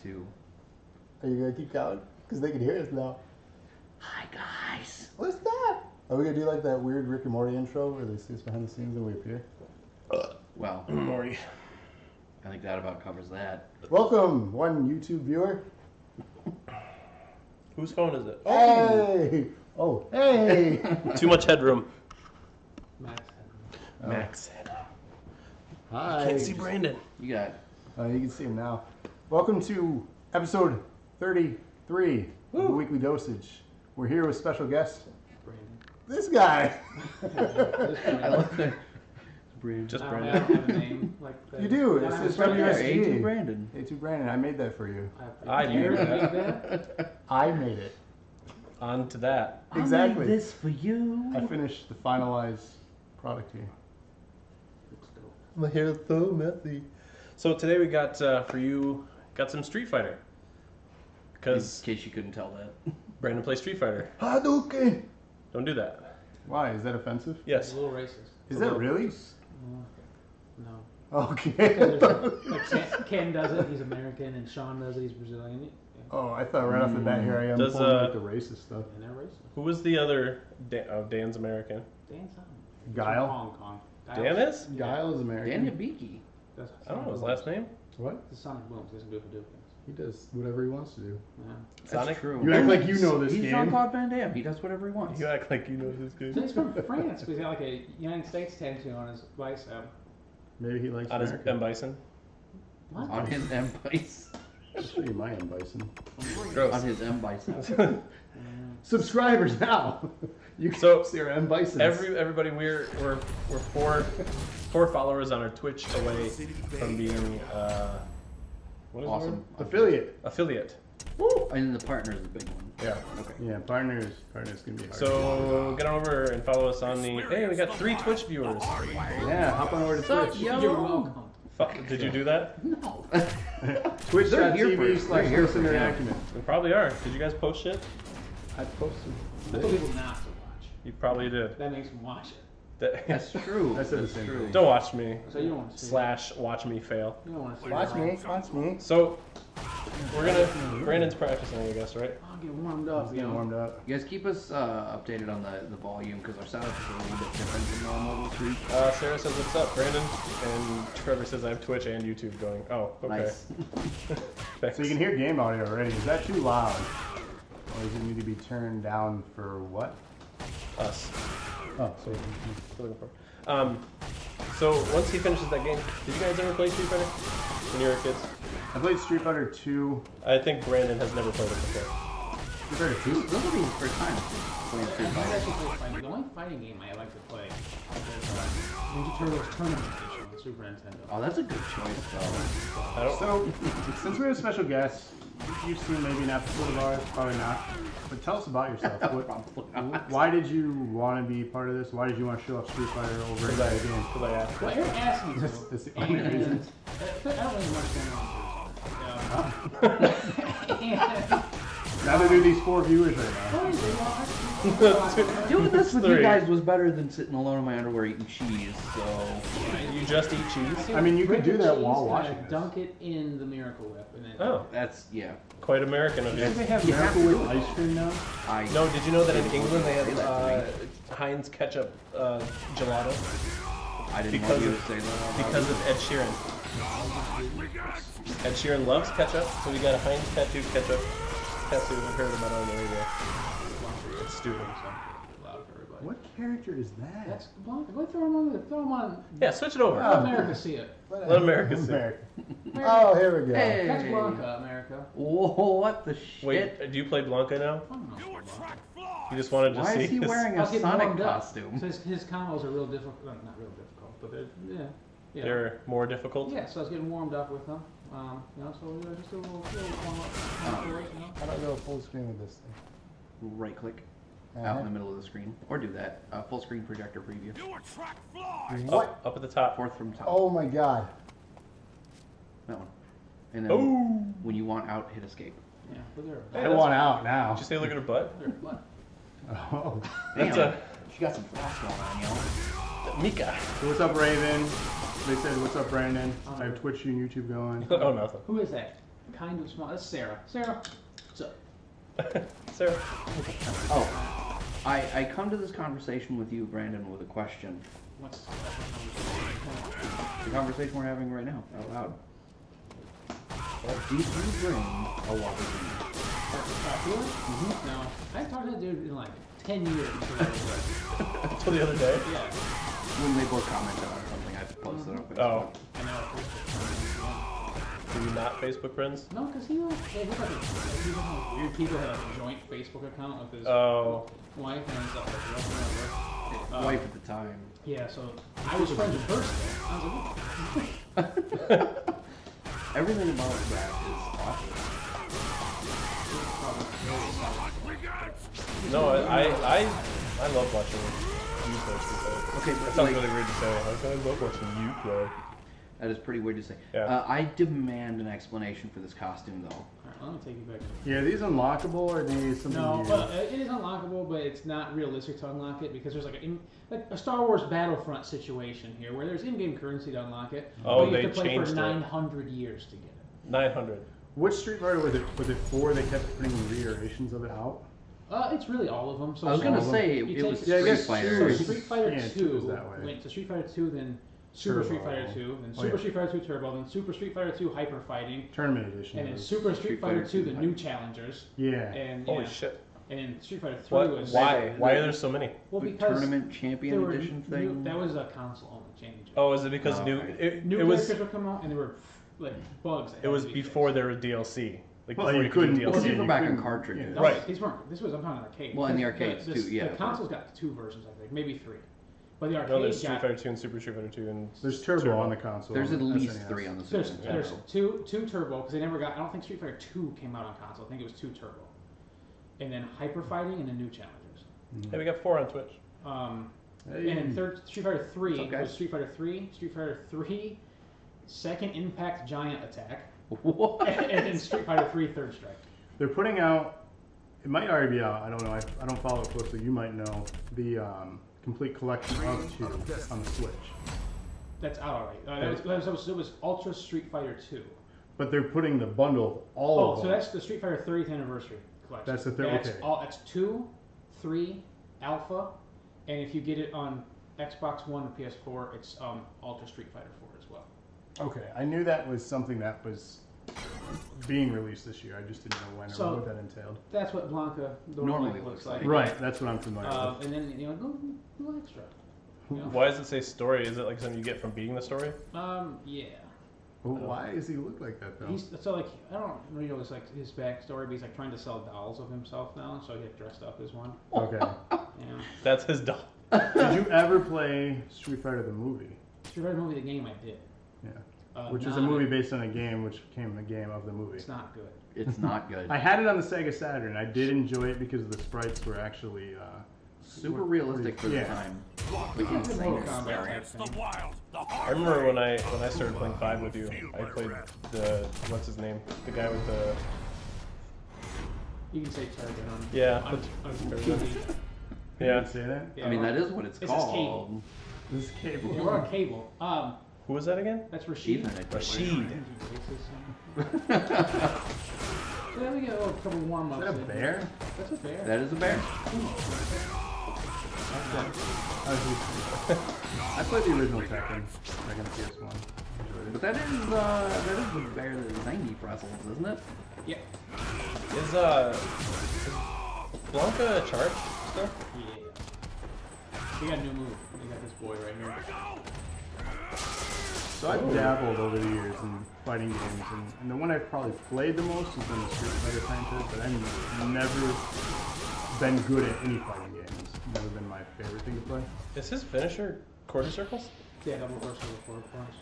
2. Are you gonna keep counting? Because they can hear us now. Hi guys. What's that? Are we gonna do like that weird Rick and Morty intro where they see us behind the scenes and we appear? Well, Morty. I think that about covers that. Welcome, one YouTube viewer. Whose phone is it? Hey! Oh, hey! Too much headroom. Max. Max headroom. Hi. Can't see Brandon. You got You can see him now. Welcome to episode 33 of the Weekly Dosage. We're here with special guest, Brandon. this guy. I love that. Just I Brandon. don't have a name like that. You do. No, It's I'm just Brandon. WSG. A2 Brandon. A2 Brandon. I made that for you. I You made made that. that? I made it. On to that. Exactly. I made this for you. I finished the finalized product here. My hair's so messy. So today we got for you some Street Fighter. In Because case you couldn't tell that. Brandon plays Street Fighter. Hadouken! Don't do that. Why? Is that offensive? It's Yes. a little racist. Is that really? No. Okay. Like Ken does it, he's American, and Sean does it, he's Brazilian. Oh, I thought right off the bat here I am Does, pulling like the racist stuff. And they're racist. Who was the other Dan's American? Dan's on. Guile? Hong Kong. Dan is? Guile is American. Dan Hibiki. That's I don't know his last name. What? The Sonic Booms. He doesn't do it for Duke. He does whatever he wants to do. Yeah. That's Sonic? true. You act like you know this He's game. Jean-Claude Van Damme. He does whatever he wants. You act like you know this So game. he's from France, but he's got like a United States tattoo on his bicep. Maybe he likes On his America. M. Bison. What? On his M bison. I'll show you my M. Bison. Gross. On his M bison. Subscribers now. You can So, see our M. Bison. Everybody, we're four followers on our Twitch away from being what is the Awesome. word? affiliate. Affiliate. And the partner is the big one. Yeah. Okay. Yeah, partners gonna be hard. So get on over and follow us on the. Hey, we got 3 Twitch viewers. yeah, hop on over to Sup, Twitch. yo? You're welcome. Fuck, did you do that? No. Twitch.tv/Nerd They're here for it, yeah. Acumen. We probably are. Did you guys post shit? I posted. I told people not to watch. You probably did. That makes them watch it. That's true. I said the That's same true. thing. Don't watch me. So you don't want to see slash watch me fail. it. You don't want to see Watch it. me, watch me. So we're gonna. Brandon's practicing, I guess, right? I'll get warmed up. Getting warmed up. You guys keep us updated on the volume because our setup is a little bit different than normal this week. Sarah says, "What's up, Brandon?" And Trevor says, "I have Twitch and YouTube going." Oh, okay. Nice. Thanks. So you can hear game audio already. Is that too loud? Or does it need to be turned down for what? Us. Oh, so So once he finishes that game, did you guys ever play Street Fighter when you were kids? I played Street Fighter 2. I think Brandon has never played it before. Street Fighter 2? Those will be his first time playing Street I Fighter. actually play fighting. The only fighting game I like to play is Ninja Turtles Tournament Edition on Super Nintendo. Oh, that's a good choice, though. I don't. So, since we have a special guest, you've seen maybe an episode of ours, probably not. But tell us about yourself. Probably not. Why did you want to be part of this? Why did you want to show off Street Fighter over Because at the game? I asked. Well, Eric asked me to. That's the only And reason. I don't really much going on. Neither do these 4 viewers right now. Doing this with 3. you guys was better than sitting alone in my underwear eating cheese, so... You just eat cheese? I mean, you could do that Cheese, while and watching I this. dunk it in the Miracle Whip. And then Oh, That's, yeah. quite American of Do you. they have You have Miracle to Whip do it. ice cream now? No, did you know that in England they Say that have to me. Heinz ketchup gelato I didn't because want you of- to say that. because of Ed Sheeran? Ed Sheeran loves ketchup, so we got a Heinz ketchup tattoo. I heard about it on the radio. It's stupid. loud for everybody. What character is that? That's Blanca. Go throw him on. Throw him on. Yeah, switch it over. Let America see it. Let America see. America. Oh, here we go. Hey. That's Blanca, America. Whoa, what the shit? Wait, do you play Blanca now? I don't know Blanca. You just wanted to Why see is he his- wearing I a was getting Sonic warmed up. costume? So his combos are real difficult. Not real difficult, but they're yeah. They're more difficult? Yeah, so I was getting warmed up with them. So we were just a little warm up. How do I go full screen with this thing? Right click out in the middle of the screen. Or do that. Full screen projector preview. What? Up at the top. Fourth from top. Oh my god. That one. And then Oh! when you want out, hit escape. Yeah, look at her. I that's- want out now. Did you say look at her butt? Look at her butt. Oh. That's Damn. a- She got some flash going on, yo. Mika. So what's up, Raven? They said, what's up, Brandon? I have Twitch and YouTube going. Oh, nothing. Who is that? kind of small. That's Sarah. Sarah, what's up? Sarah. Oh, I come to this conversation with you, Brandon, with a question. What's The conversation we're having right now, out loud. Did you bring a water Feeling? No. I haven't talked to that dude in like 10 years. Until the other day? Yeah. When they both commented on something, I posted up. Oh. I know. Are you not Facebook friends? No, because he was like weird people had a joint Facebook account with his wife and his girlfriend. Wife at the time. Yeah, so I was friends with her still. I was like, Everything about that is awful. No, I love watching you play Street Fighter. Okay, That but sounds like, really weird to say. I love watching you play. that is pretty weird to say. Yeah. I demand an explanation for this costume, though. alright, let me take you back. Yeah, are these unlockable or are these something No, new? but it is unlockable, but it's not realistic to unlock it because there's like a Star Wars Battlefront situation here where there's in-game currency to unlock it. Oh, but you they have to play for changed it. 900 years to get it. 900. Which Street Fighter was it? Was it 4? They kept putting reiterations of it out. It's really all of them. So I was gonna all of say You it take- was Yeah, I Street guess Fighter. two So Street Fighter Yeah, 2 two is that way. went to Street Fighter 2, then Super Turbo. Street Fighter 2, then Oh, Super yeah. Street Fighter 2 Turbo, then Super Street Fighter 2 Hyper Fighting, Tournament edition. and then was- Super Street Fighter 2 the Hyper. new challengers, Yeah. and Holy yeah, shit. and then Street Fighter 3 was Why? Why are there so many? well The because tournament there champion were edition new, thing. that was a console only change. Oh, is it because Oh, new? okay. New It was. characters would come out and there were like bugs. That It had was to be before fixed. there were DLC. Like Well, before you you could do couldn't- Well, DLC. these were you back on couldn't- cartridges. yeah. No, Right. These weren't. This was I'm talking arcade. Well, in the Because arcades too, yeah, The but- consoles got 2 versions, I think, maybe 3. But the No, arcade there's Street got Fighter 2 and Super Street Fighter 2 and There's Turbo on the console. There's at on least SNES. 3 on the Super there's Nintendo. two Turbo because they never got. I don't think Street Fighter 2 came out on console. I think it was 2 Turbo, and then Hyper Fighting and then new challengers. Hey, we got 4 on Twitch. Hey. And then third Street Fighter 3 What's up, guys? was Street Fighter 3, Street Fighter 3, Second Impact Giant Attack, What? and then Street Fighter 3 Third Strike. They're putting out. It might already be out. I don't know. I don't follow it closely. You might know the complete collection of 2 on the Switch. That's out already. It was Ultra Street Fighter 2. But they're putting the bundle of all Oh, of so them. that's the Street Fighter 30th anniversary collection. That's the third- That's okay. That's 2, 3, Alpha, and if you get it on Xbox One or PS4, it's Ultra Street Fighter 4 as well. Okay, I knew that was something that was being released this year. I just didn't know when So- or what that entailed. That's what Blanca Normally looks looks like. like. Right, that's what I'm familiar with. And then a little extra. You know? Why does it say story? Is it like something you get from beating the story? Yeah. Well, why does he look like that though? He's so like I don't really know his backstory, but he's like trying to sell dolls of himself now, so he got dressed up as one. Okay. Yeah. That's his doll. Did you ever play Street Fighter the movie? Street Fighter movie, the game I did. Yeah. Which is a movie based on a game, which became a game of the movie. It's not good. It's not good. I had it on the Sega Saturn. I did enjoy it because the sprites were actually Super realistic for the Yeah. time. Like It's a insane. Mortal Kombat type thing. I remember when I started playing 5 with you. I played the what's his name? The guy with the You can say target on. Yeah. On TV. You yeah. can say that? Yeah, I mean, well, that is what it's This is called. cable. This is cable. Yeah, we're on cable. Who was that again? That's Rashid. Ethan, I think. Rashid. So then we get a couple warm Is ups. that a bear? That's a bear. That is a bear. I played the original Tekken back in the PS1. Enjoyed it. But that is the bear that is 90 pretzels, isn't it? Yeah. Is Blanca a charge still? Yeah. We got a new move. We got this boy right here. So I've dabbled over the years in fighting games, and the one I've probably played the most has been the Street Fighter franchise, but I've never been good at any fighting games. Never been my favorite thing to play. Is his finisher quarter circles? Yeah, double burst over 4 points.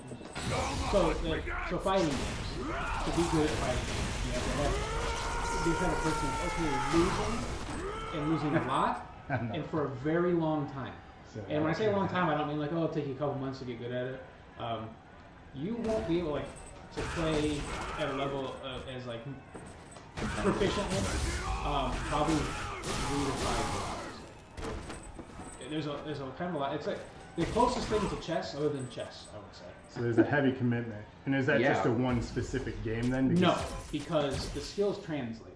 So fighting games. To be good at fighting games, you have to have the kind of person who's okay losing and losing a lot and for a very long time. So, And when I say a long time, I don't mean like, oh, it'll take you a couple months to get good at it. You won't be able to play at a level as like proficiently, probably 3 to 5 hours. There's a kind of a lot. It's like the closest thing to chess, other than chess, I would say. So there's a heavy commitment. And is that just a one specific game then? No, because the skills translate.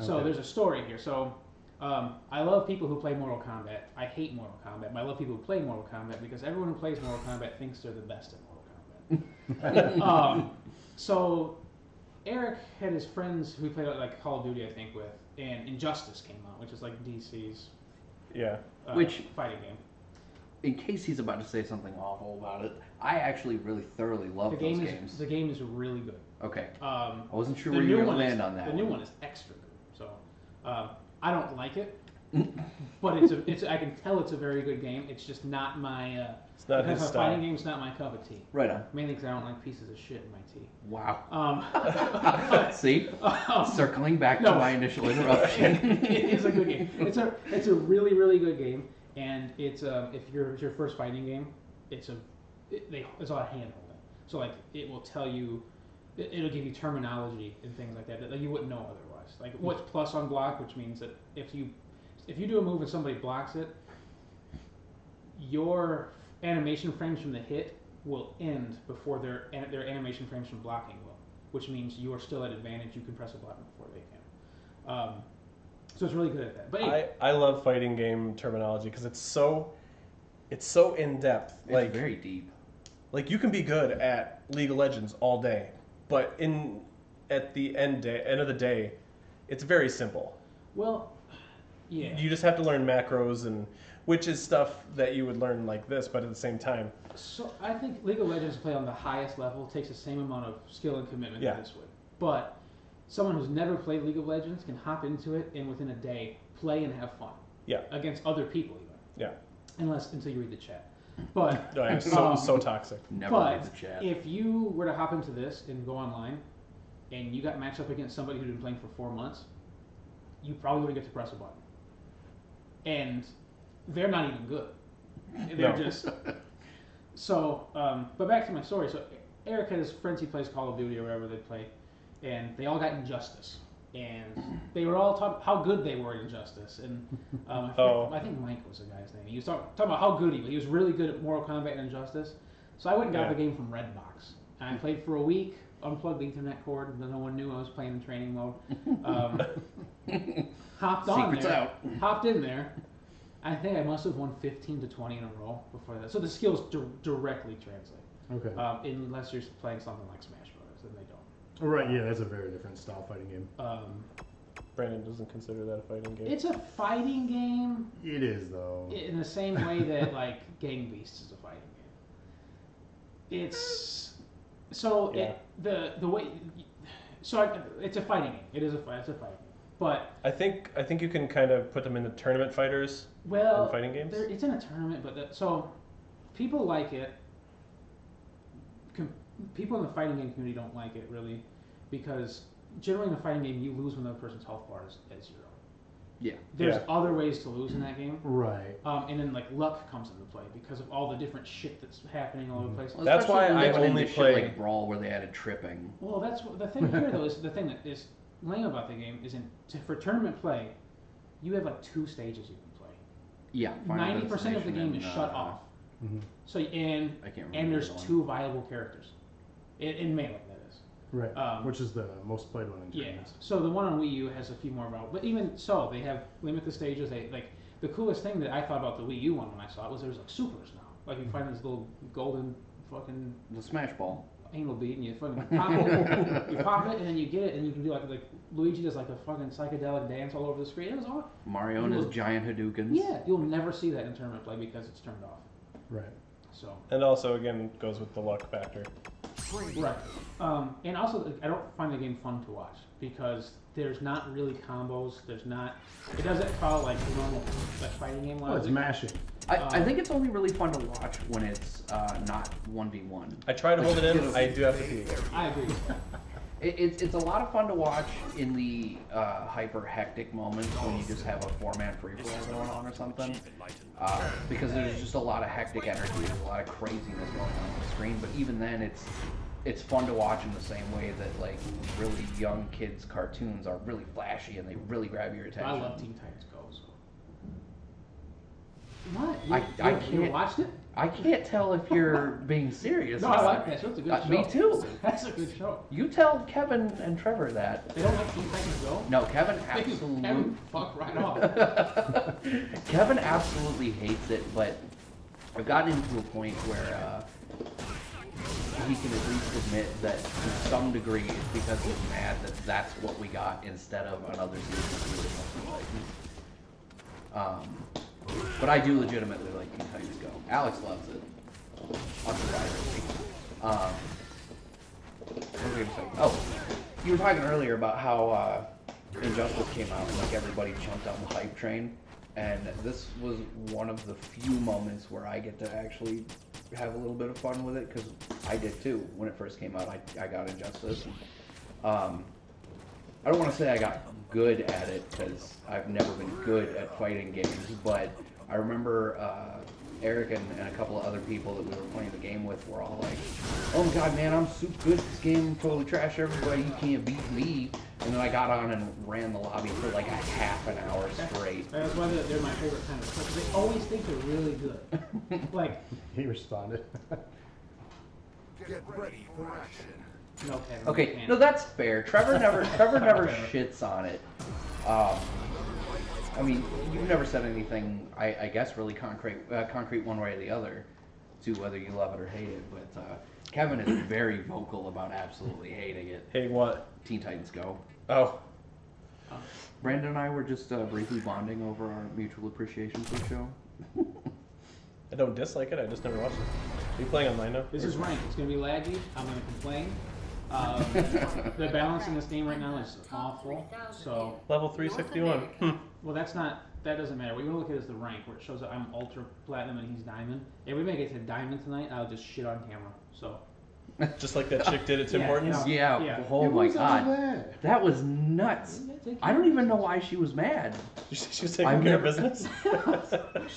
So there's a story here. So I love people who play Mortal Kombat. I hate Mortal Kombat, but I love people who play Mortal Kombat because everyone who plays Mortal Kombat thinks they're the best at Mortal Kombat. So Eric had his friends who he played like Call of Duty, I think, with, and Injustice came out, which is like DC's fighting game. In case he's about to say something awful about it, I actually really thoroughly love those games. The game is really good. Okay. I wasn't sure where you were going to land on that. The new one is extra good. So I don't like it, but it's I can tell it's a very good game. It's just not my. It's not his style. Fighting game's not my cup of tea. Right on. Mainly because I don't like pieces of shit in my tea. Wow. See, circling back to my initial interruption. It is a good game. It's a really really good game, and it's if it's your first fighting game, it's a lot of hand holding. So like it will tell you, it'll give you terminology and things like that you wouldn't know otherwise. Like what's plus on block, which means that if you do a move and somebody blocks it, your animation frames from the hit will end before their animation frames from blocking will, which means you are still at advantage. You can press a button before they can. So it's really good at that. But anyway. I love fighting game terminology because it's so in depth. It's very deep. Like you can be good at League of Legends all day, but at the end of the day, it's very simple. Well, yeah. You just have to learn macros which is stuff that you would learn like this, but at the same time. So I think League of Legends play on the highest level takes the same amount of skill and commitment that this would. But someone who's never played League of Legends can hop into it and within a day play and have fun. Yeah. Against other people even. Yeah. Until you read the chat. But so toxic. Never read the chat. If you were to hop into this and go online, and you got matched up against somebody who'd been playing for 4 months, you probably wouldn't get to press a button. And they're not even good. They're just so. But back to my story. So Eric had his friends he plays Call of Duty or whatever they play, and they all got Injustice, and they were all talking how good they were at Injustice. And I think Mike was the guy's name. He was talking about how good he was. He was really good at Mortal Kombat and Injustice. So I went and got the game from Redbox, and I played for a week. Unplugged the Ethernet cord, and no one knew I was playing in training mode. Hopped on Secrets there, out. hopped in there. I think I must have won 15 to 20 in a row before that. So the skills directly translate. Okay. Unless you're playing something like Smash Brothers, then they don't. Oh, right, yeah, that's a very different style fighting game. Brandon doesn't consider that a fighting game. It's a fighting game. It is, though. In the same way that like Gang Beasts is a fighting game. It's so the way. So it's a fighting game. It's a fighting game. But I think you can kind of put them into tournament fighters. In fighting games. It's in a tournament, but so people like it. People in the fighting game community don't like it really, because generally in a fighting game you lose when the other person's health bar is at 0. Yeah. There's other ways to lose in that game. Right. And then like luck comes into play because of all the different shit that's happening all over the place. Well, that's why I only play shit like Brawl where they added tripping. Well, that's the thing here though is the thing that is lame about the game is for tournament play, you have like 2 stages you can play. Yeah. 90% of the game is shut off. Mm-hmm. So and there's 2 viable characters in Melee, that is. Right. Which is the most played one in tournaments. So the one on Wii U has a few more viable, but even so, they have limited stages. They like the coolest thing that I thought about the Wii U one when I saw it was there's like supers now. Like you find this little golden fucking the Smash Ball. Anal bead and you fucking pop it, you pop it, and then you get it, and you can do like Luigi does like a fucking psychedelic dance all over the screen. It was all Mario and his giant Hadoukens. Yeah, you'll never see that in tournament play because it's turned off. Right. So. And also again goes with the luck factor. Right. And also I don't find the game fun to watch because there's not really combos. It doesn't follow like the normal like fighting game. Oh, it's mashing. I think it's only really fun to watch when it's not 1v1. I try to hold it in. I do have to pee. I agree. It's a lot of fun to watch in the hyper hectic moments when you just have a 4-man free-for-all going on or something. Because there's just a lot of hectic energy, there's a lot of craziness going on the screen. But even then, it's fun to watch in the same way that like really young kids' cartoons are really flashy and they really grab your attention. I love Teen Titans Go. So. What? I You can't watched it? I can't tell if you're being serious. No, I like that show. It's a good show. Me too. That's a good show. You tell Kevin and Trevor that. They don't like Teen Titans Go? No, Kevin absolutely. Kevin, fuck right off. Kevin absolutely hates it, but I've gotten him to a point where he can at least admit that to some degree it's because he's mad that that's what we got instead of another season of Titans. But I do legitimately like Teen Titans Go. Alex loves it. Unsurprisingly. What was I going to say? Oh, you were talking earlier about how Injustice came out and like everybody jumped on the hype train. And this was one of the few moments where I get to actually have a little bit of fun with it, because I did too. When it first came out, I got Injustice. And, I don't want to say I got good at it, because I've never been good at fighting games, but I remember Eric and a couple of other people that we were playing the game with were all like, oh my god, man, I'm super good at this game, totally trash everybody, you can't beat me. And then I got on and ran the lobby for like a half an hour straight. That's why they're my favorite kind of stuff. They always think they're really good. Like, he responded. Get ready for action. No, Kevin, okay, no, that's fair. Trevor never shits on it. I mean, you've never said anything, I guess, really concrete one way or the other to whether you love it or hate it. But Kevin is very vocal about absolutely hating it. Hey, what? Teen Titans Go. Oh. Brandon and I were just briefly bonding over our mutual appreciation for the show. I don't dislike it, I just never watched it. Are you playing online now? This is ranked. It's going to be laggy. I'm going to complain. The balance in this game right now is awful. So level 361. Well, that doesn't matter. What you want to look at is the rank, where it shows that I'm ultra platinum and he's diamond. If we make it to diamond tonight, I'll just shit on camera. So. Just like that chick did at Tim Hortons? Yeah. Oh my god. That was nuts. I don't even know why she was mad. She was taking care of business?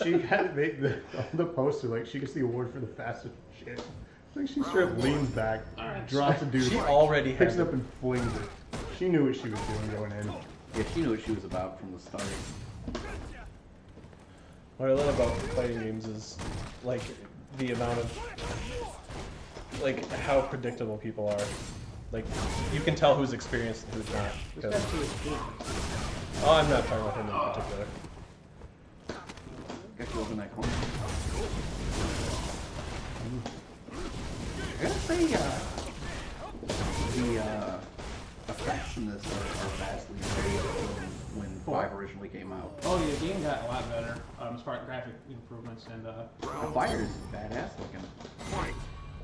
She had the poster, like, she gets the award for the fastest shit. Like, she straight up leans back, drops a dude, she already picks it up and flings it. She knew what she was doing going in. Yeah, she knew what she was about from the start. What I love about fighting games is, like, the amount of, like, how predictable people are. Like, you can tell who's experienced and who's not. Oh, I'm not talking about him in particular. Got you over in that corner. I gotta say, the effects in this are vastly improved from when 5 originally came out. Oh, yeah, the game got a lot better as far as graphic improvements and. The fighter's badass looking.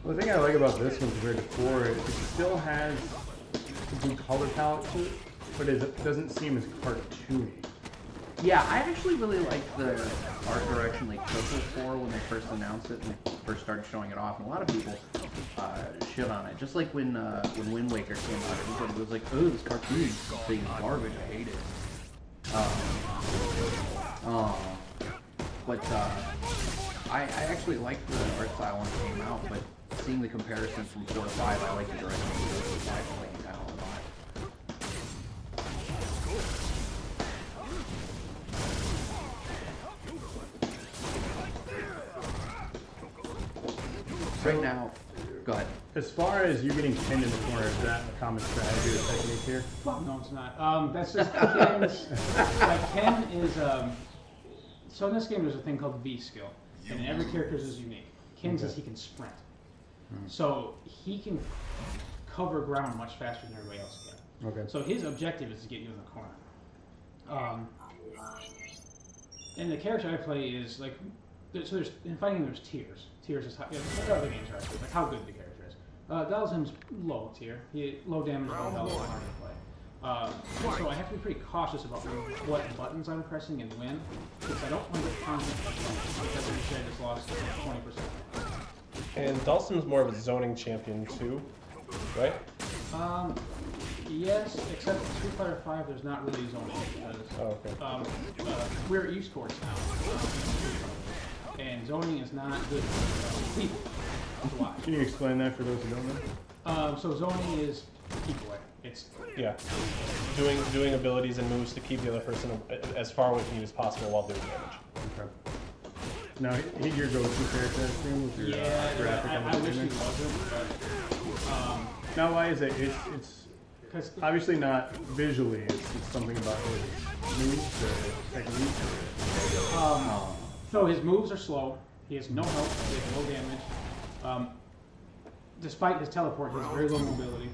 Well, the thing I like about this one compared to 4 is it still has a good color palette to it, but it doesn't seem as cartoony. Yeah, I actually really liked the art direction they took with 4 when they first announced it and they first started showing it off, and a lot of people shit on it. Just like when Wind Waker came out, everybody was like, "Oh, this cartoon thing is garbage. I hate it." But I actually liked the art style when it came out, but seeing the comparison from 4 to 5, I like the direction they took with 5 playing down a lot. Right now, go ahead. As far as you getting pinned in the corner, is that a common strategy or technique here? No, it's not. That's just Ken's. Like, Ken is. So in this game, there's a thing called V skill, and every character is unique. Ken's is he can sprint, so he can cover ground much faster than everybody else can. Okay. So his objective is to get you in the corner. And the character I play is like, so there's in fighting there's tiers. Tiers is how other games are like how good the character is. Dalsim's low tier. Low damage, low health, hard to play. So I have to be pretty cautious about what buttons I'm pressing and when, because I don't want to get constant because I'm sure I just lost 20%. And Dalsim's more of a zoning champion too, right? Yes, except in Street Fighter 5, there's not really zoning because we're at esports now, and zoning is not good for people to watch. Can you explain that for those who don't know? So zoning is keep away. It's doing abilities and moves to keep the other person as far away from you as possible while doing damage. Okay. Now, he's your go-to character, I assume, with your graphic on the I wish he screen. wasn't, but Now, why is it? It's because obviously not visually. It's something about his moves, the technique. so his moves are slow. He has no health. He has low damage. Despite his teleport, he has very low mobility.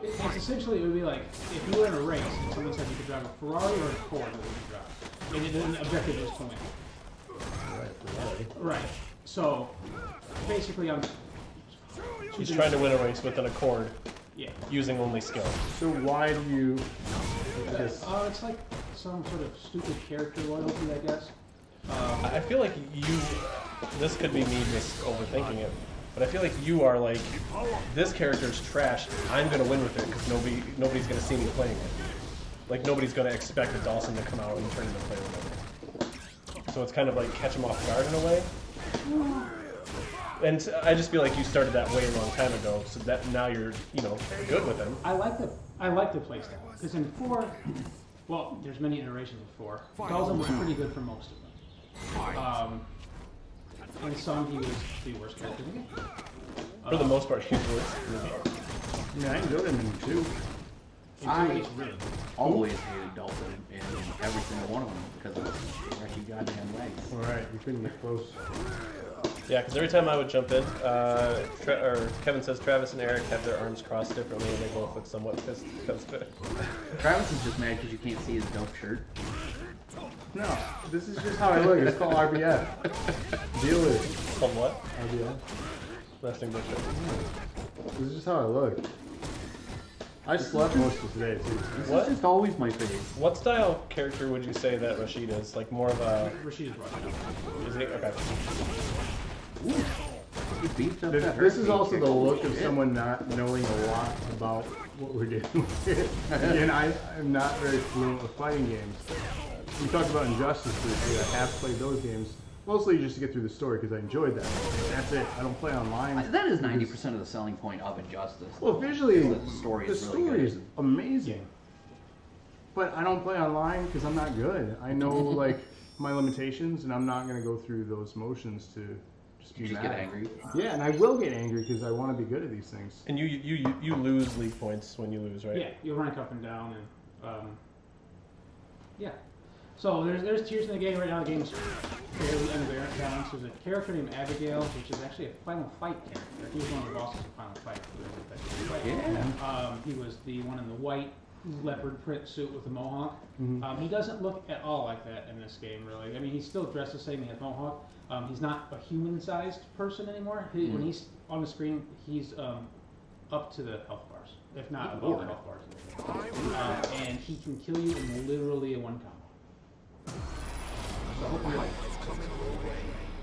It's essentially, it would be like if you were in a race and someone said you could drive a Ferrari or a Ford, what would you drive? And the objective is to win. Right. So basically, I'm. He's trying to win a race with an Accord, Yeah. using only skill. So why do you? I guess, It's like some sort of stupid character loyalty, I guess. I feel like you. This could be me just overthinking it, but I feel like you are like, this character's trash. I'm gonna win with it because nobody's gonna see me playing it. Like nobody's gonna expect a Dawson to come out and turn into play or whatever. So it's kind of like catch him off guard in a way. And I just feel like you started that way a long time ago, so that now you're, good with him. I like the playstyle because in 4, well, there's many iterations of 4. Dalton was pretty good for most of them. In some, he was the worst character in the game. For the most part, he's worse. I enjoyed him in 2. I always hated Dalton in every single one of them because of his wacky goddamn legs. All right, you couldn't get close. Yeah, because every time I would jump in, Kevin says Travis and Eric have their arms crossed differently, and they both look somewhat pissed because of it. Travis is just mad because you can't see his dope shirt. No, this is just how I look. It's called RBF. Deal with it. Called what? RBF. Resting bitch. This is just how I look. I slept most of today too. This What? is just always my face. What style character would you say that Rashid is? Like more of a... Rashid is Russian. Is he? Okay. Ooh, he beefed up that This is hurricane also kick. the look of Shit. someone not knowing a lot about what we're doing. Again, I'm not very fluent with fighting games. We talked about Injustice briefly. I have played those games, mostly just to get through the story because I enjoyed that. That's it. I don't play online. That is 90% of the selling point of Injustice. Well, visually, The story the is really story good. is amazing. But I don't play online because I'm not good. I know like my limitations, and I'm not going to go through those motions to just be You just mad. get angry. Yeah, and I will get angry because I want to be good at these things. And you lose league points when you lose, right? Yeah, you rank up and down, and yeah. So there's tiers in the game right now. The game's fairly unbalanced. There's a character named Abigail, which is actually a Final Fight character. He was one of the bosses of Final Fight. Yeah. He was the one in the white leopard print suit with the mohawk. Mm-hmm. He doesn't look at all like that in this game, really. I mean, he's still dressed the same. He has mohawk. He's not a human-sized person anymore. When he's on the screen, he's up to the health bars, if not above the health bars. And he can kill you in literally a one combo. So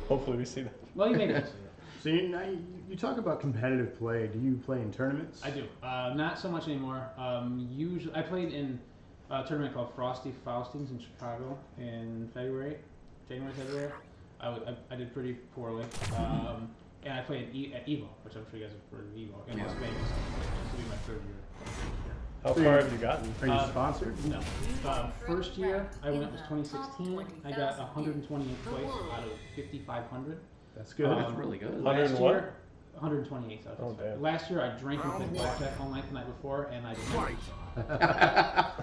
Hopefully we see that. well, you may not see it. So you talk about competitive play. Do you play in tournaments? I do. Not so much anymore. Usually, I played in a tournament called Frosty Faustings in Chicago in January, February. I did pretty poorly. And I played at EVO, which I'm sure you guys have heard of EVO, in Las Vegas. This will be my 3rd year. How far have you gotten? Are you sponsored? No. First year I went was 2016. I got 128th place out of 5,500. That's good. That's really good. 100 Last and what? year, 128th. Oh, damn. Last year I drank and played blackjack all night the night before, and I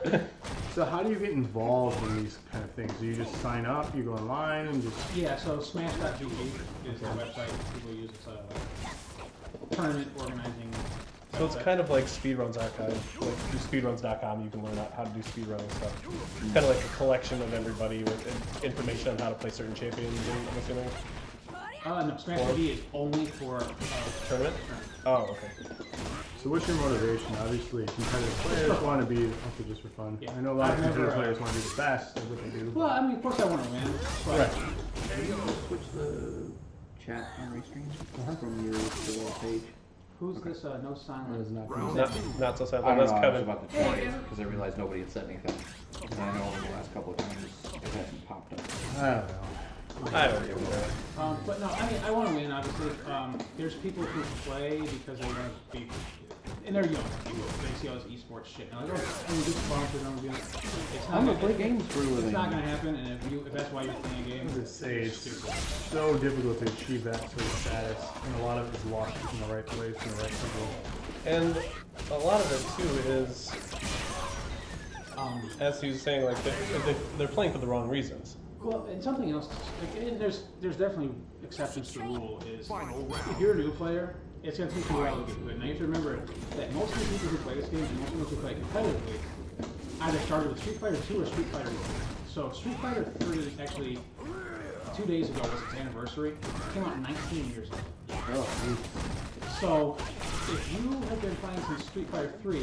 didn't. So how do you get involved in these kind of things? Do you just sign up? You go online and just... Yeah, so Smash.gg is the website people use. It's a tournament organizing. So it's kind of like Speedruns Archive. Like through speedruns.com you can learn how to do speedrunning stuff. Kind of like a collection of everybody with information on how to play certain champions, I'm assuming. No, Smash.gg is only for Tournament? Oh, okay. So what's your motivation? Obviously, competitive players want to be okay just for fun. Yeah. I know a lot of I've never, competitive players want to be the best at what they do. Well, I mean, of course I want to win. But Right. Can you switch the chat on restream from your page? Who's this no That silent? is not Not so I sad. don't That's know, I was Kevin. about to try it because I realized nobody had said anything. And I know over the last couple of times it hasn't popped up. I don't know. I don't give a crap. But no, I mean, I want to win, obviously. There's people who play because they want to be and they're young. They see all this esports shit. And like, oh, we just sponsored them. It's not I'm gonna gonna play games for a living. It's not gonna happen. And if that's why you're playing a game, I was gonna say it's stupid. so difficult to achieve that sort of status, and a lot of it is lost in the right place and the right people. And a lot of it too is, as he was saying, like they're playing for the wrong reasons. Well, and something else, like, and there's definitely exceptions to the rule. Is if you're a new player, it's going to take you a while to get good. Now you have to remember that most of the people who play this game and most of the people who play competitively either started with Street Fighter 2 or Street Fighter 1. So Street Fighter 3 actually 2 days ago was its anniversary. It came out 19 years ago. Oh, So if you have been playing since Street Fighter 3,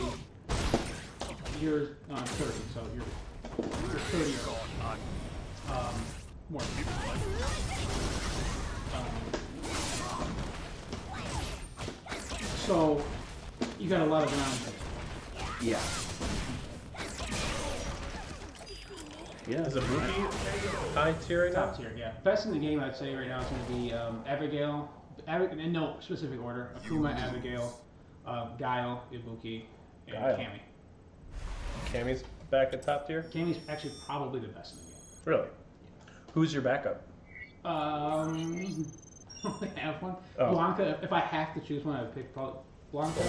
you're 30, so you're 30 years old. More. So you got a lot of ground. Yeah. Yeah. Is it Rookie high tier right now? Top tier, yeah. Best in the game, I'd say right now is going to be Abigail. In no specific order. Akuma, Abigail, Guile, Ibuki, and Guile. Cammy. Cammy's back at top tier? Cammy's actually probably the best in the game. Really? Who's your backup? I don't have one. Oh. Blanca, if I have to choose one, I would pick probably Blanca.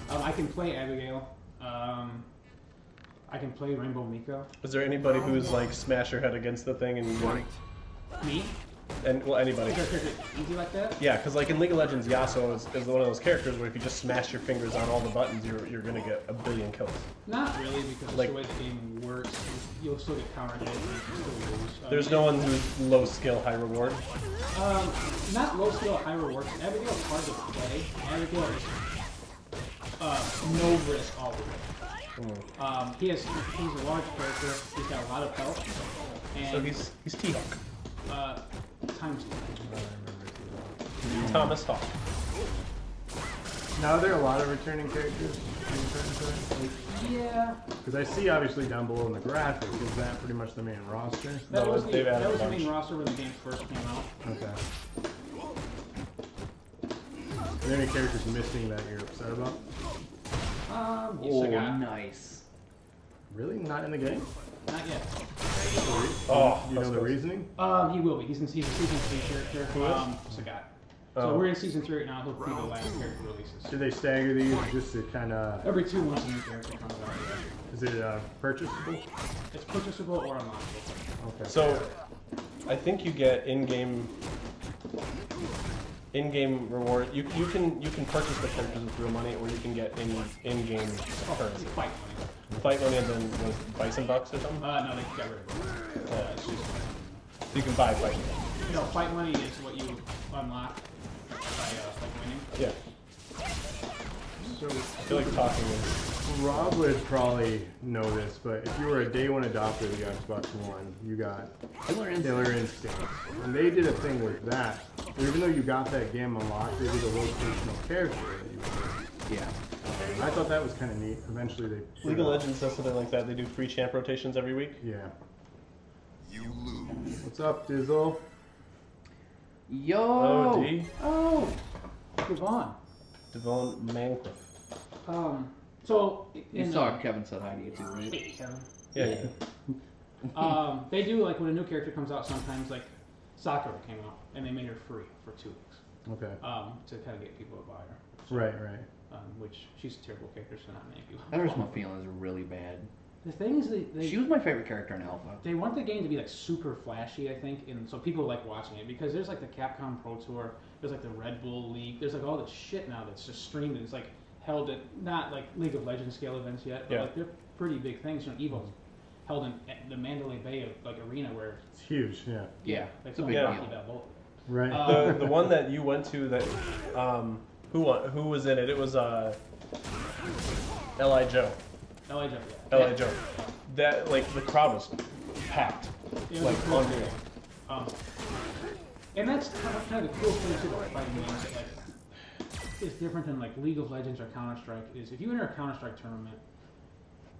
I can play Abigail. I can play Rainbow Miko. Is there anybody who's like smash your head against the thing and you win? Me? And well, anybody. Is there a character easy like that? Yeah, because like in League of Legends, Yasuo is one of those characters where if you just smash your fingers on all the buttons, you're gonna get a billion kills. Not really, because Like- the way the game works, you'll still get counter hit and you can still lose. There's no one who's low skill, high reward. Not low skill, high rewards. Abigail's hard to play. Abigail is no risk all the way. He's a large character. He's got a lot of health. And So he's T-Hawk. times Thomas Hawk. now are there a lot of returning characters? yeah. Because I see obviously down below in the graphics, is that pretty much the main roster? That No, was they've added the a main bunch. roster when the game first came out. Okay. Are there any characters missing that you're upset about? Yes, Oh, I got. nice. Really? Not in the game? Not yet. Oh, You know the reasoning? He will be. He's a season 3 character. Who is? Sagat. Oh. So we're in season 3 right now. He'll be the last character releases. Do they stagger these just to kind of... Every 2 months a new character comes out. Is it purchasable? It's purchasable or unlockable. Okay. So, I think you get in-game reward. You can purchase the characters with real money, or you can get in-game currency. Fight money. Fight money and then was Bison Bucks or something. No, they got rid of it. It's just, So you can buy fight money. no, fight money is what you unlock by winning. Yeah. So, I feel like talking is. Rob would probably know this, but if you were a day one adopter of the Xbox One, you got Killer Instinct. And they did a thing with that, where even though you got that game unlocked, they did a rotational character that you would. Yeah. I thought that was kind of neat. Eventually they... League of Legends does something like that. They do free champ rotations every week. Yeah. You lose. What's up, Dizzle? Yo! Oh, D. Oh, Devon. Devon Mancliffe. So You in, saw Kevin said hi to you too, right? Hey, Kevin. Yeah. They do like when a new character comes out. Sometimes like Sakura came out and they made her free for 2 weeks. Okay. To kind of get people to buy her. So, Right. which she's a terrible character, so not many people. That hurts my feelings really bad. The thing is, She was my favorite character in Alpha. they want the game to be like super flashy, I think, and so people like watching it because there's like the Capcom Pro Tour, there's like the Red Bull League, there's like all this shit now that's just streamed and it's like held at not like League of Legends scale events yet, but Yeah. like they're pretty big things. You know, Evo's held in the Mandalay Bay like arena where It's huge, yeah. Yeah, like it's a some big Yeah. Rocky deal. Balboa. Right. The one that you went to that who was in it? It was L.I. Joe. LA Joe, yeah. L.I. Joe. That like the crowd was packed. It was Like a cool unreal. game. And that's kind of the cool thing too about fighting games that like is different than like League of Legends or Counter Strike is if you enter a Counter Strike tournament,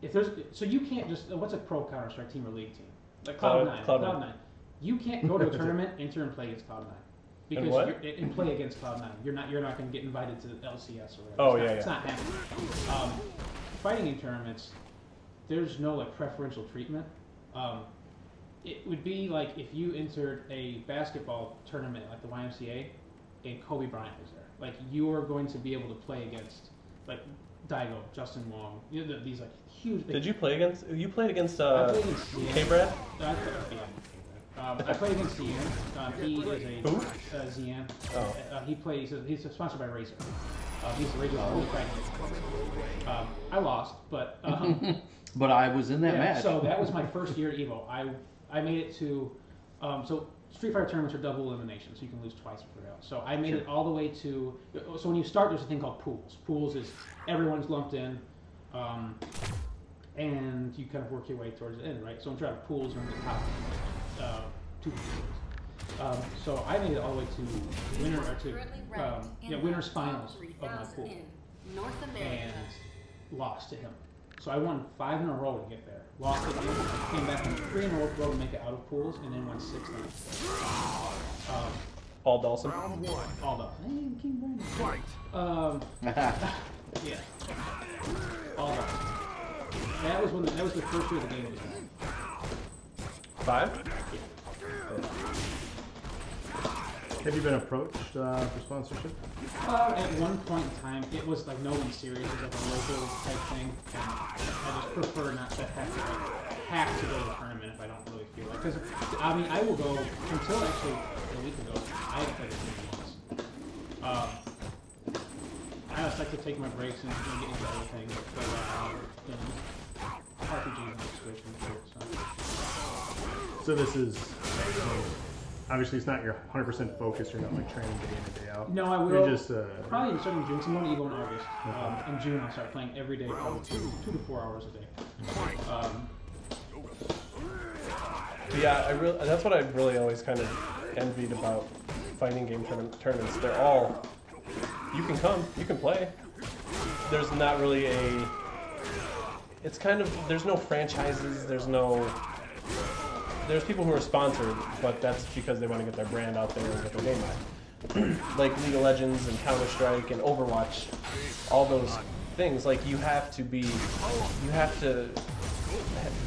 if there's so you can't just what's a pro Counter Strike team or league team like Cloud9. Cloud9. You can't go to a tournament, enter and play against Cloud9. Because what? you're, in play against Cloud9, you're not going to get invited to LCS or whatever. Oh, It's not happening. Fighting game tournaments, there's no like preferential treatment. It would be like if you entered a basketball tournament like the YMCA and Kobe Bryant was there. Like you are going to be able to play against like Daigo, Justin Wong, these like huge. Did you play against? You played against I played against Zian. K-Brad? I played against Zian. He is a Who? Zian. Oh. He plays. He's sponsored by Razer. He's the Razer's only fighting. I lost, but. But I was in that match. So that was my first year at Evo. I made it to. So Street Fighter tournaments are double elimination, so you can lose twice if you're out. So I made it all the way to. So when you start, there's a thing called pools. Pools is everyone's lumped in. And you kind of work your way towards the end, right? So in terms of pools, you're in the top two pools. So I made it all the way to winner's finals of my pool, and lost to him. So I won 5 in a row to get there. Lost to him, came back and 3 in a row to make it out of pools, and then won 6 times. All Dawson? All done. Hey, King Brandon. Yeah. All done. That was the first year the game was done. 5? Have you been approached for sponsorship? At one point in time, it was like no one's serious. It was like a local type thing, and I just prefer not to have to go to the tournament if I don't really feel like. Because I mean, I will go until actually a week ago. I haven't played a game once. I just like to take my breaks and get into other things, play RPGs and Switch and shit. So this is obviously it's not your 100% focus. You're not like training day in and day out. No, I will. You're just probably starting in June. So I'm going to Evo in August. In June, I'll start playing every day, probably 2 to 4 hours a day. Yeah, that's what I really always kind of envied about fighting game tournaments. They're all, you can come, you can play. There's not really it's kind of, there's no franchises, there's people who are sponsored, but that's because they want to get their brand out there and get their name out. Like League of Legends and Counter-Strike and Overwatch, all those things, like you have to be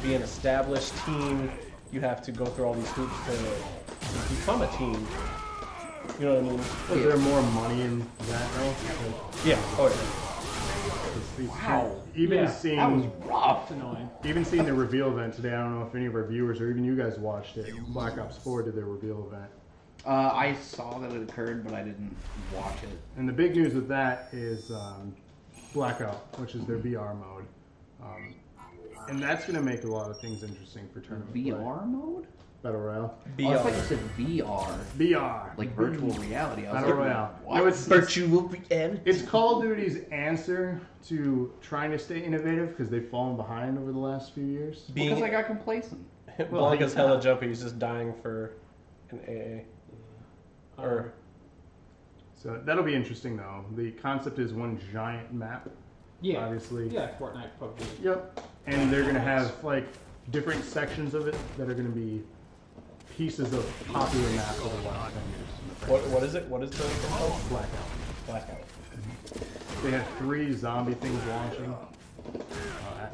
an established team. You have to go through all these hoops to become a team. You know what I mean? Is there more money in that though? Yeah. Oh yeah. Wow. Even Yeah, seeing That was rough. It's annoying. even seeing the reveal event today, I don't know if any of our viewers or even you guys watched it. Black Ops 4 did their reveal event. I saw that it occurred, but I didn't watch it. And the big news with that is Blackout, which is their VR mode. And that's going to make a lot of things interesting for tournament play. VR mode? Battle Royale. Oh, I thought you said VR. VR. Like virtual reality. I was Battle like, Royale. what? No, it's virtual reality? It's Call of Duty's answer to trying to stay innovative because they've fallen behind over the last few years. Because I got complacent. Blanca's hella jumpy. He's just dying for an AA. Or So that'll be interesting though. The concept is one giant map. Yeah. Obviously. Yeah, Fortnite, PUBG. Yep. And they're gonna have like different sections of it that are gonna be pieces of popular map over the last 10 years. what is it? What is the game called? Blackout. Blackout. They have 3 zombie things launching at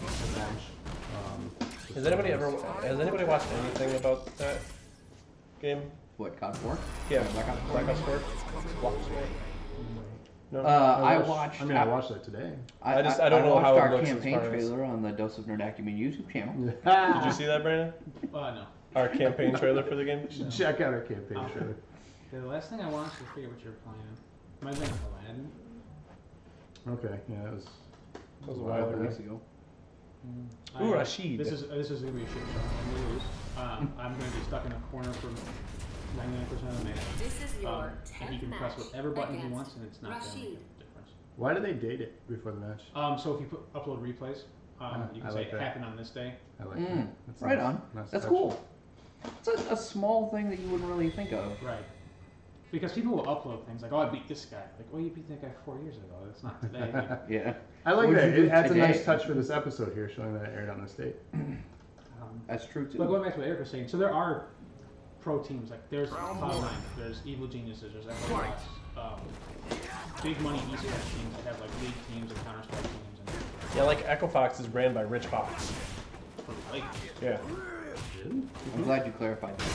launch. Has anybody watched anything about that game? What, COD 4? Yeah, Black Ops 4. No. I watched. I watched that today. I don't know how it our looks as campaign far as- trailer on the Dose of Nerd Acumen YouTube channel. Did you see that, Brandon? No. Our campaign trailer for the game? Check out our campaign trailer. The last thing I watched was forget what you're playing. Might have been Aladdin. Okay, yeah, that was was a while ago. Weeks ago. Ooh, Rashid. This is gonna be a shit show. I'm gonna lose. I'm gonna be stuck in a corner for 99% of the match. This is your And he 10th can press match whatever button he against wants, and it's not gonna make Rashid. a difference. Why do they date it before the match? So if you upload replays, you I can say like it that. happened on this day. I like that. That's Right nice. on. Nice That's touch. cool. It's a small thing that you wouldn't really think of. Right. Because people will upload things like, "Oh, I beat this guy." Like, "Well, you beat that guy 4 years ago. That's not today." Yeah. I like What that. did you It do adds a today? nice touch for this episode here, showing that it aired on this date. That's true too. But going back to what Eric was saying, so there are pro teams. Like there's Cloud9, there's Evil Geniuses, there's Echobox, big money esports teams that have like league teams and Counter-Strike teams. And Yeah, like Echo Fox is ran by Rich Fox. like, Yeah. I'm glad you clarified that.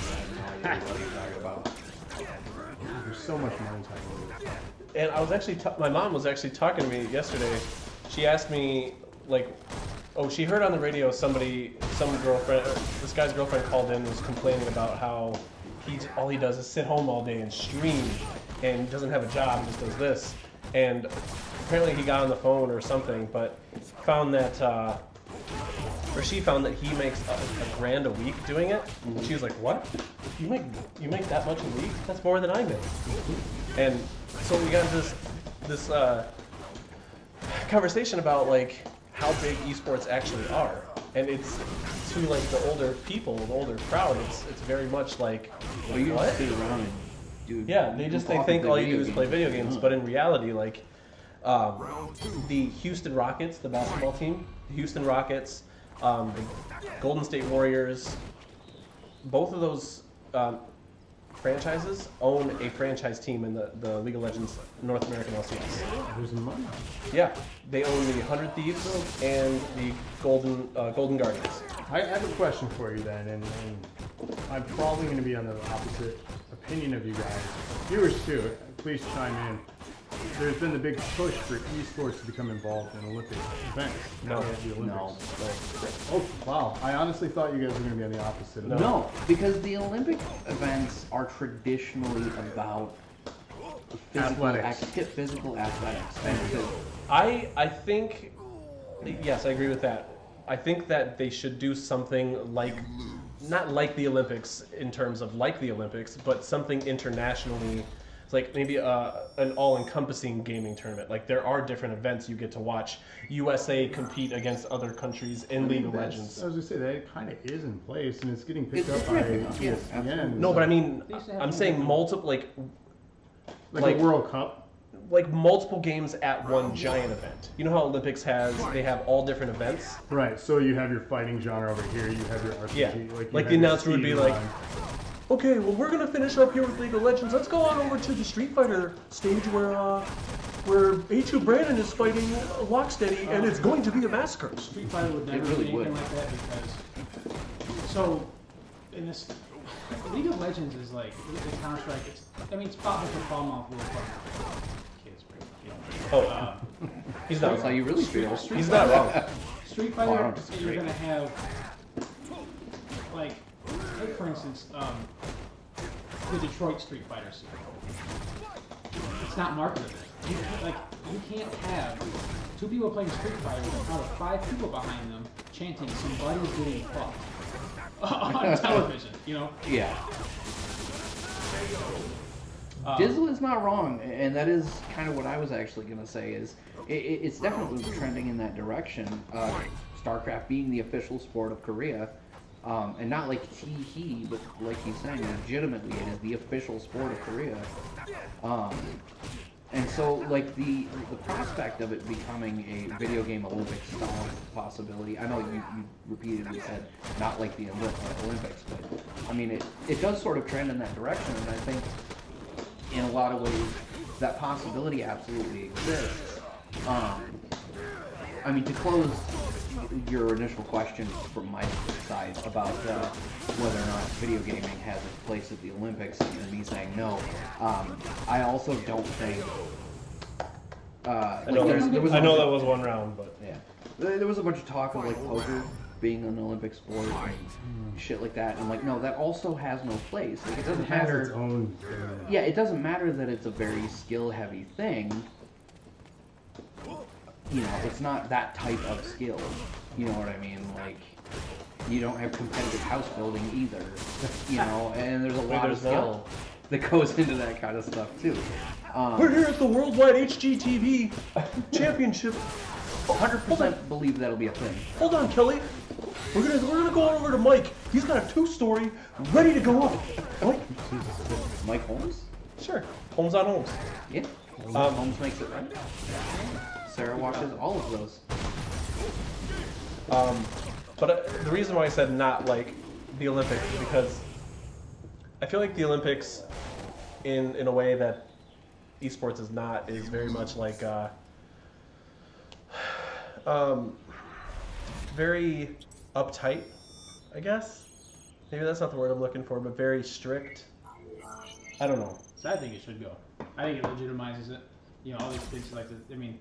I have no idea what you're talking about. There's so much money talking about And I was actually, my mom was actually talking to me yesterday. She asked me, like, oh, she heard on the radio some girlfriend, this guy's girlfriend called in and was complaining about how all he does is sit home all day and stream and doesn't have a job and just does this. And apparently he got on the phone or something, but found that, or she found that he makes a grand a week doing it. And she was like, what? You make that much a week? That's more than I make. And so we got into this conversation about like how big esports actually are. And it's to like the older people, the older crowd, it's very much like, Well, you what? just sit around and do. Yeah, they just think all you do is play video games, but in reality, like the Houston Rockets, the basketball team, the Houston Rockets, the Golden State Warriors, both of those franchises own a franchise team in the League of Legends North American LCS. There's money. Yeah, they own the 100 Thieves and the Golden Guardians. I have a question for you then, and I'm probably going to be on the opposite opinion of you guys. Viewers too, please chime in. There's been the big push for esports to become involved in Olympic events. No. The Olympics. No. Oh, wow. I honestly thought you guys were going to be on the opposite of that. No, because the Olympic events are traditionally about Athletics. physical athletics. And I think, yes, I agree with that. I think that they should do something like, not like the Olympics in terms of like the Olympics, but something internationally. It's like maybe an all-encompassing gaming tournament. Like there are different events you get to watch. USA compete against other countries in League of Legends. I was going to say, that kind of is in place, and it's getting picked It's up by ramping up, yeah, ESPN. absolutely. No, but I mean, They used to have I'm more saying different- multiple, like a World Cup. like multiple games at one giant event. You know how Olympics they have all different events? Right, so you have your fighting genre over here, you have your RPG. Yeah. you Like have the your announcer would be speed like, line. okay, well we're gonna finish up here with League of Legends. Let's go on over to the Street Fighter stage where A2 Brandon is fighting Locksteady, and it's going to be a massacre. Street Fighter would never really do anything would. like that because in this League of Legends is like the Counter-Strike. It's probably for Fallout World Cup. Kids, you know. Oh, he's not That's how wrong. you really feel. He's not wrong. Street Oh, I Fighter, don't disagree. you're gonna have like for instance, the Detroit Street Fighter series. It's not marketable. You can't have two people playing Street Fighter with out of 5 people behind them chanting somebody's getting fucked on television, you know? Yeah. Dizzle is not wrong, and that is kind of what I was actually going to say. Is it's definitely trending in that direction. StarCraft being the official sport of Korea, and not like he, but like he's saying, legitimately, it is the official sport of Korea. And so, like the prospect of it becoming a video game Olympic style possibility. I know you repeatedly said not like the Olympics, but I mean it does sort of trend in that direction, and I think in a lot of ways that possibility absolutely exists. I mean, to close your initial question from my side about whether or not video gaming has its place at the Olympics, and me saying no, I also don't think. I know that was one round, but Yeah, there was a bunch of talk of like poker being an Olympic sport and shit like that, and like no, that also has no place. Like it doesn't It has matter. its own. Yeah, it doesn't matter that it's a very skill-heavy thing. You know, it's not that type of skill. You know what I mean? Like, you don't have competitive house building either. You know, and there's a lot of there's not? skill that goes into that kind of stuff too. we're here at the Worldwide HGTV Championship. 100% believe that'll be a thing. Hold on, Kelly. We're gonna go over to Mike. He's got a 2-story ready to go up. Mike? Mike Holmes? Sure. Holmes on Holmes. Yeah. Holmes makes it right. Sarah watches all of those. But the reason why I said not like the Olympics is because I feel like the Olympics, in a way that esports is not, is very much like very uptight, I guess. Maybe that's not the word I'm looking for, but very strict. I don't know. So I think it should go. I think it legitimizes it. You know, all these kids like to, I mean,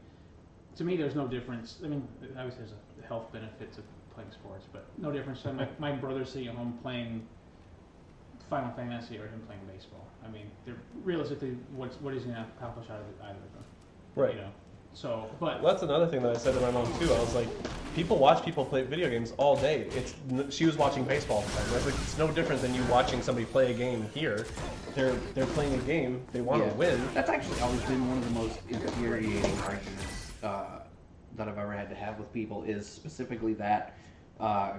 to me, there's no difference. I mean, obviously there's a health benefit to playing sports, but no difference. So my brother's sitting at home playing Final Fantasy or him playing baseball. I mean, they're realistically, what is he going to accomplish out of either of them? Right. You know. So, but Well, that's another thing that I said to my mom too. I was like, people watch people play video games all day. She was watching baseball all the time. I was like, it's no different than you watching somebody play a game here. They're playing a game. They want to win. That's actually always been one of the most infuriating arguments that I've ever had to have with people. Is specifically that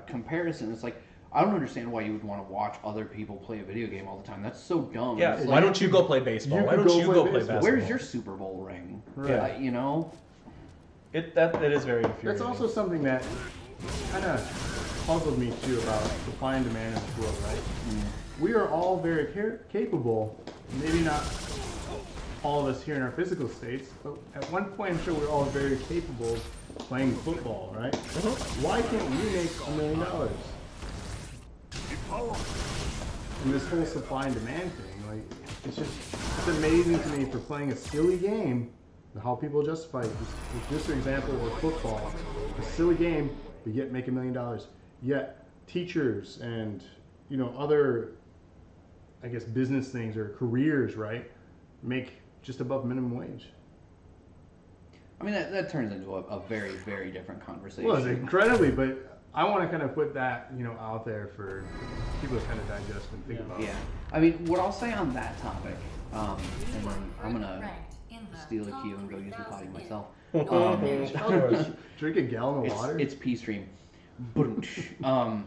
comparison. It's like, I don't understand why you would want to watch other people play a video game all the time. That's so dumb. Yeah, It's why like, don't you go play baseball? Why don't you go play basketball? where's your Super Bowl ring? Right. You know? It is very infuriating. That's also something that kind of puzzled me too about supply and demand in this world, right? We are all very capable, maybe not all of us here in our physical states, but at one point I'm sure we're all very capable of playing football, right? Why can't we make $1 million? And this whole supply and demand thing, like, it's amazing to me for playing a silly game, how people justify it. Just an example of football, a silly game, but yet make $1 million. Yet teachers and other, I guess, business things or careers, right, make just above minimum wage. I mean, that turns into a very, very different conversation. Well, it's incredibly, but I want to kind of put that, out there for people to kind of digest and think about. Yeah. I mean, what I'll say on that topic, and then I'm going to steal a cue and go use the potty myself. Drink a gallon of water? It's pea stream. No,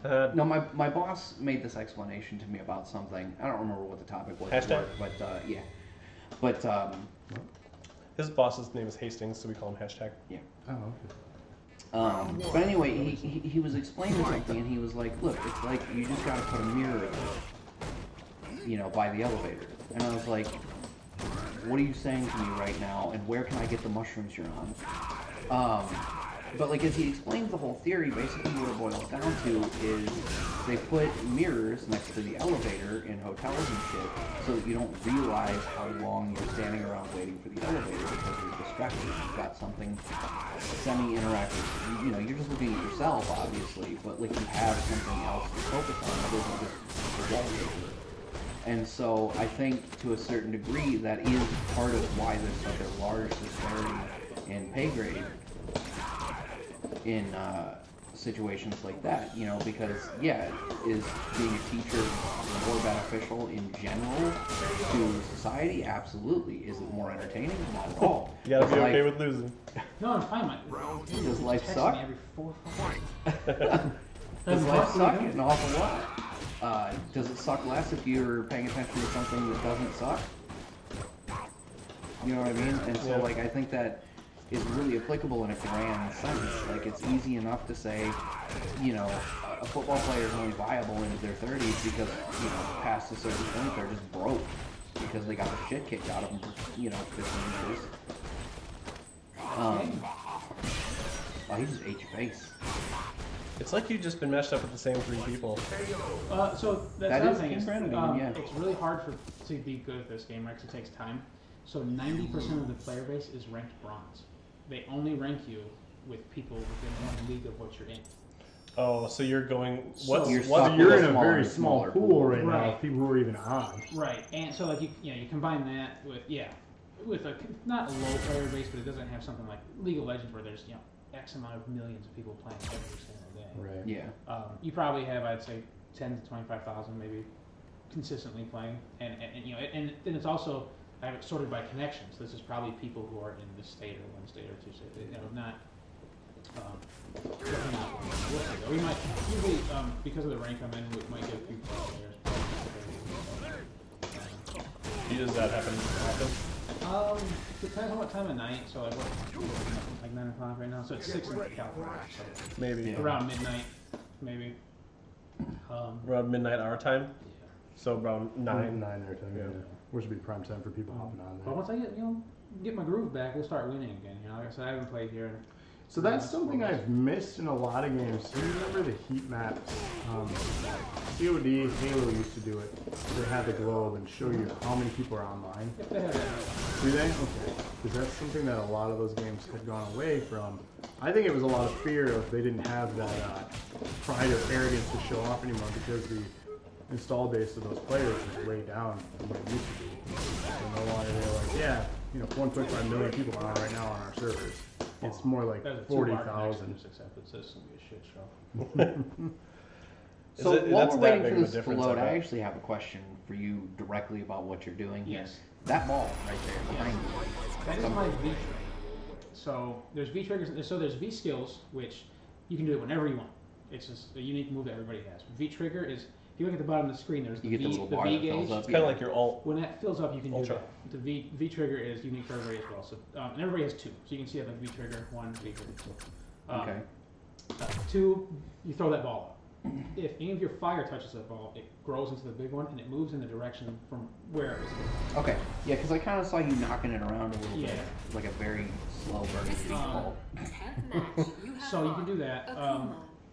my boss made this explanation to me about something. I don't remember what the topic was. Hashtag? But, yeah. But, His boss's name is Hastings, so we call him Hashtag. yeah. Oh, okay. But anyway, he was explaining something, and he was like, look, it's like you just got to put a mirror, by the elevator. And I was like, what are you saying to me right now, and where can I get the mushrooms you're on? But like as he explains the whole theory, basically what it boils down to is they put mirrors next to the elevator in hotels and shit so that you don't realize how long you're standing around waiting for the elevator because you're distracted. You've got something semi-interactive. You're just looking at yourself, obviously, but like you have something else to focus on other than just the wallpaper. And so I think to a certain degree that is part of why there's such a large disparity in pay grade in situations like that, because, yeah, is being a teacher more beneficial in general to society? Absolutely. Is it more entertaining? Not at all. You gotta be okay with losing. no, I'm fine. Mike. Does life Text suck? me every 4 5. Does life suck an awful lot? Does it suck less if you're paying attention to something that doesn't suck? You know what I mean? And so, I think that is really applicable in a grand sense. Like, it's easy enough to say, a football player is only viable in their 30s because, past a certain point, they're just broke because they got the shit kicked out of them for, 15 years. He just ate your face. It's like you've just been meshed up with the same 3 people. So that's That another is thing. insanity, yeah. It's really hard to be good at this game, right? 'Cause it takes time. So 90% of the player base is ranked bronze. They only rank you with people within one league of what you're in. Oh, so you're going. You're You're in a smaller- very small smaller pool right now Right. of people who are even on. Right, and so like you combine that with with a not a low player base, but it doesn't have something like League of Legends where there's X amount of millions of people playing every single day. Right. Yeah. You probably have, I'd say, 10 to 25,000 maybe consistently playing, and then it's also I have it sorted by connections. This is probably people who are in this state or one state or two states. Not. Definitely not. We might usually because of the rank I'm in, we might get a few players. Does that happen often? Depends on what time of night. So like 9 o'clock right now. So it's 6 in California. So Maybe. around midnight, maybe. Around midnight our time? So around 9. 9 or 10. Yeah. Which would be prime time for people hopping on But there. once I get my groove back, we'll start winning again. Like I said, I haven't played here. So that's something I've missed in a lot of games. Do you remember the heat maps? COD, Halo used to do it. They had the globe and show you how many people are online. If they have that. Do they? Okay. Because that's something that a lot of those games had gone away from. I think it was a lot of fear of they didn't have that pride or arrogance to show off anymore because the install base of those players is way down from what it used to be. So no longer they're like, yeah, 1.5 million people are on right now on our servers. It's more like 40,000. Except it's just gonna be a shit show. So while that's we're that waiting big for of a this to difference, load, I I bet. actually have a question for you directly about what you're doing here. Yes. That ball right there behind you. That is my V trigger. So there's V triggers. So there's V skills, which you can do it whenever you want. It's just a unique move that everybody has. V trigger is, if you look at the bottom of the screen, there's the You get the V, little the bar V that fills gauge. up. It's kind of like your alt. When that fills up, you can Ultra. do that. The V trigger is unique for everybody as well. So and everybody has 2. So you can see I have a V trigger 1, V trigger 2. Okay. 2, you throw that ball up. If any of your fire touches that ball, it grows into the big one and it moves in the direction from where it was. Okay. Yeah, because I kind of saw you knocking it around a little bit, Yeah. like a very slow burning ball. So you can do that.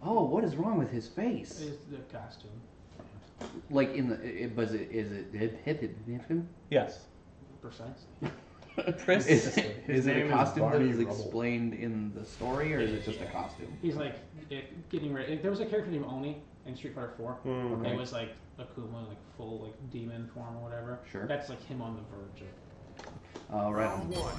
Oh, what is wrong with his face? Is the costume. Like in the, is it him? Yes. Precisely. Is His it name a is costume that Barney is Rubble. explained in the story, or is it just a costume? He's like getting ready. There was a character named Oni in Street Fighter 4. Okay. It was like Akuma, like full like demon form or whatever. Sure. That's like him on the verge of. Right. Round 1.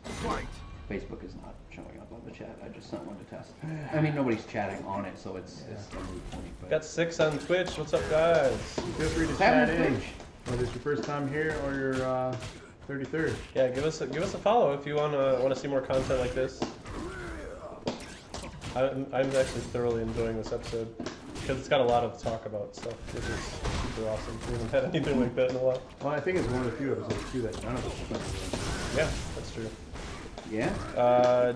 Fight. Facebook is not showing up on the chat. I just sent one to test. I mean, nobody's chatting on it, so it's a moot point. But Got 6 on Twitch. What's up, guys? Feel free to What's happening chat with in. Twitch? Whether it's your first time here or your 33rd. Yeah, give us a follow if you want to see more content like this. I'm actually thoroughly enjoying this episode because it's got a lot of talk about stuff, which is super awesome. We haven't had anything like that in a while. Well, I think it's one of the few episodes too that none of us have Yeah, that's true. Yeah.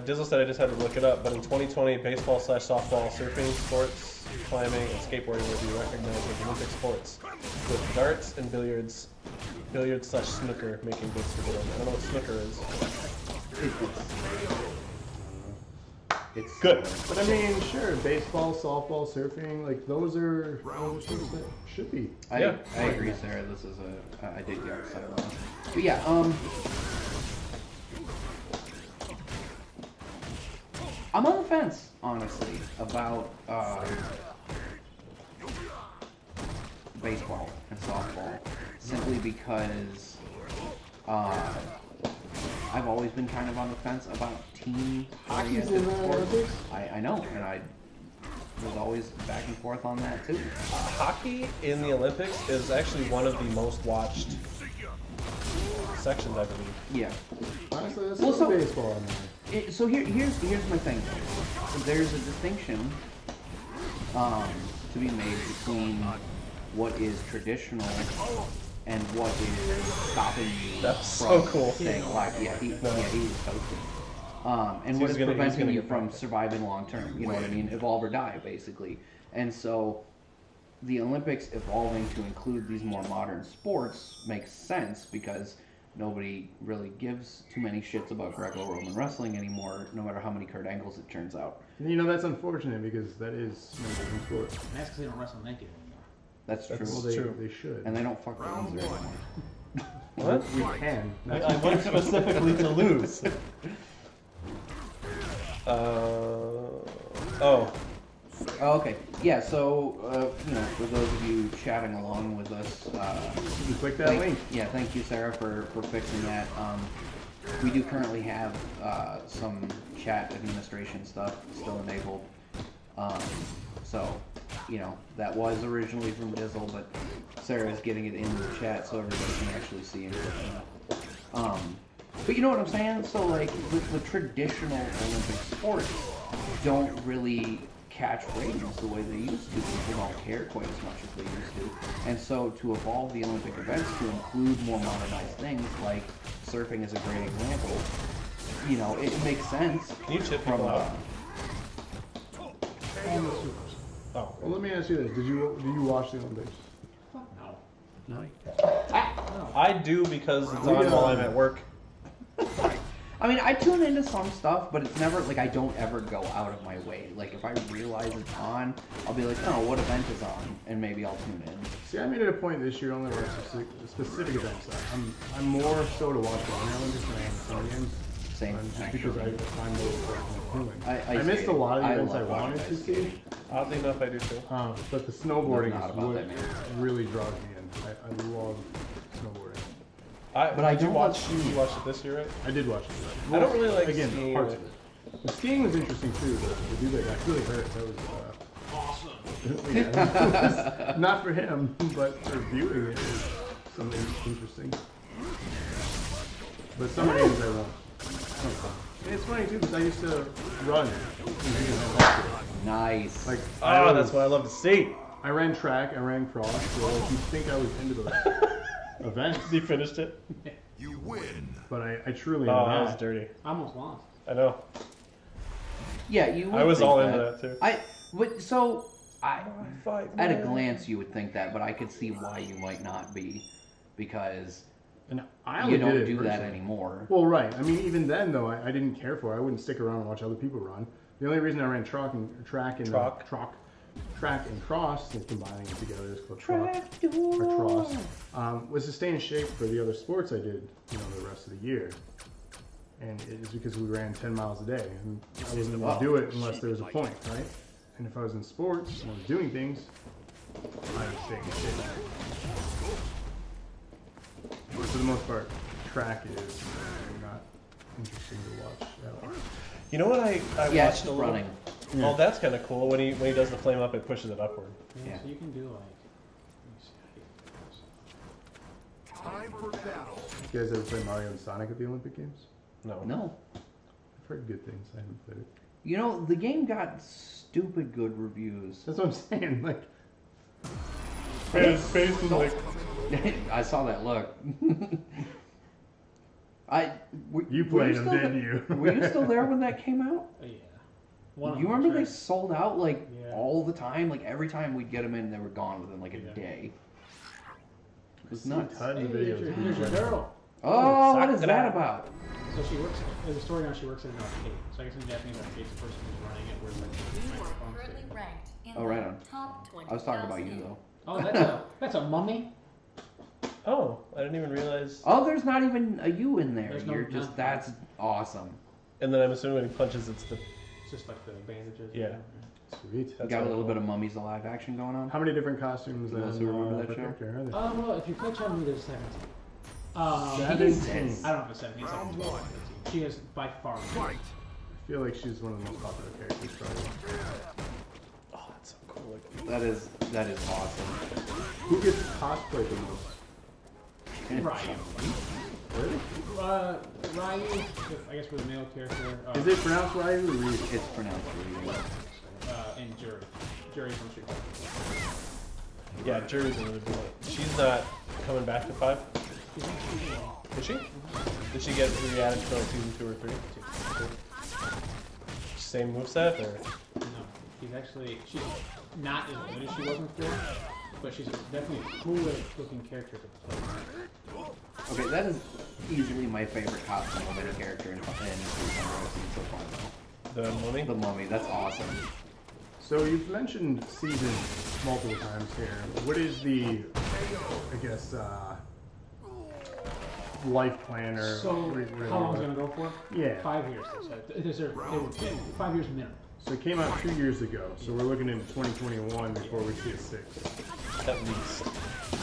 Dizzle said I just had to look it up, but in 2020, baseball/softball, surfing, sports, climbing, and skateboarding will be recognized as Olympic sports, with darts and billiards/snooker making big stupid. I don't know what snooker is. It's Good. But I mean, sure, baseball, softball, surfing, like those are things that should be. I agree, Sarah. This is I did the art side of it. But yeah, I'm on the fence, honestly, about baseball and softball, simply because I've always been kind of on the fence about team-oriented sports. I know, and I was always back and forth on that too. Hockey in the Olympics is actually one of the most watched sections, I believe. Yeah. Honestly, that's Well, still so- baseball in there. So here's my thing. There's a distinction to be made between what is traditional and what is stopping you That's from so cool. staying alive. Yeah, he's toasted. And So what he's is gonna preventing you get from practice. surviving long term. You know what I mean? Evolve or die, basically. And so the Olympics evolving to include these more modern sports makes sense because nobody really gives too many shits about Greco-Roman wrestling anymore, no matter how many Kurt Angles it turns out. You know, that's unfortunate because that is a different sport. And that's because they don't wrestle naked anymore. That's true. Well, they should. And they don't fuck Round Windsor one. anymore. What? We can. I went specifically to lose. Oh. Oh, okay. Yeah, so, for those of you chatting along with us, You click that link. Yeah, thank you, Sarah, for fixing that. We do currently have some chat administration stuff still enabled. So, that was originally from Dizzle, but Sarah's getting it in the chat so everybody can actually see it. But you know what I'm saying? So, like, the traditional Olympic sports don't really catch ratings the way they used to. People don't care quite as much as they used to. And so to evolve the Olympic events to include more modernized things, like surfing is a great example, it makes sense. Can you chip from people out? Oh, Oh. well, let me ask you this: Do you watch the Olympics? Fuck I do because it's on while I'm at work. I mean, I tune into some stuff, but it's never, like, I don't ever go out of my way. Like, if I realize it's on, I'll be like, oh, what event is on? And maybe I'll tune in. See, I made it a point this year only to watch specific events. I'm more so to watch the Winter Olympics than I am some games. Same, just because I find those appealing. I missed a skate. lot of the events I love wanted watching to see. Oddly enough, I do too. But the snowboarding Not is about what that, man. really draws me in. I love snowboarding. But I did you don't watch? love You watched it this year, right? I did watch it. I don't really like again skiing. parts of it. The skiing was interesting too. The dude that got really hurt, that was awesome. Yeah, not for him, but for viewing it was something interesting. But some games I won't. And it's funny too because I used to run. Nice. Like That's what I love to see. I ran track, I ran cross. So if you think I was into those events, He finished it. You win. but I truly Oh, am that not. was dirty. I almost lost. I know. Yeah, you would I was think all into that too. At a glance, you would think that, but I could see why you might not be, because And I only you don't did it do that personally. anymore. Well, right. I mean, even then, though, I didn't care for it. I wouldn't stick around and watch other people run. The only reason I ran track and cross, and combining it together is called cross, was to stay in shape for the other sports I did, the rest of the year. And it is because we ran 10 miles a day, and I wasn't going to do it unless there was a point, right? And if I was in sports and I was doing things, I would stay in shape. But for the most part, track is not interesting to watch at all. You know what I Yeah, watched it's a little? running. Oh, that's kind of cool. When he does the flame up, it pushes it upward. Yeah. So you can do like. Time for battle. You guys ever play Mario and Sonic at the Olympic Games? No. No. I've heard good things. I haven't played it. The game got stupid good reviews. That's what I'm saying. Like, His face was like, I saw that look. you played them, didn't you? Were you still there when that came out? Yeah. You remember they sold out Yeah. all the time? Like every time we'd get them in, they were gone within like a day. It was nuts. Tons Hey, of there's videos. your girl. Oh, what is Sakura. that about? So she works. There's a story now. She works in an arcade. So I guess in Japanese arcades, the person who's running it wears like You are microphones. currently ranked in Oh, right on. the top 20. I was talking about you though. Oh, that's a mummy. oh, I didn't even realize. Oh, there's not even a you in there. There's no- You're just no. that's awesome. And then I'm assuming when he punches, it's the. It's just like the bandages. Yeah. Sweet. That's Got a kinda little cool. bit of Mummies Alive action going on. How many different costumes You and also remember that per show? character are there? Well, if you play Chun-Li, there's 17. 17. I don't know if it's 17. It's like 12 or 13. She is by far. Fight. I feel like she's one of the most popular characters, probably. Oh, that's so cool. Like, That is awesome. Who gets cosplayed the most? Ryu. Really? Ryu, I guess with a male character. Is it pronounced Ryu or Ryu? It's pronounced Ryu. And Jury. Jury from Street Fighter. yeah, Jury's another good one. She's not coming back to 5. Is she? Did she get re-added to like season 2 or 3? Same moveset or? No, she's not as good as she was in 4, but she's definitely a cooler looking character to play. Okay, that is easily my favorite costume of any character in Street Fighter I've seen so far though. The mummy? The Mummy, that's awesome. So you've mentioned seasons multiple times here. What is the, I guess, life plan or... So, how long is it going to go for? Yeah. 5 years, they said. They were 5 years minimum. So it came out 2 years ago, so we're looking into 2021 before we see a 6. At least.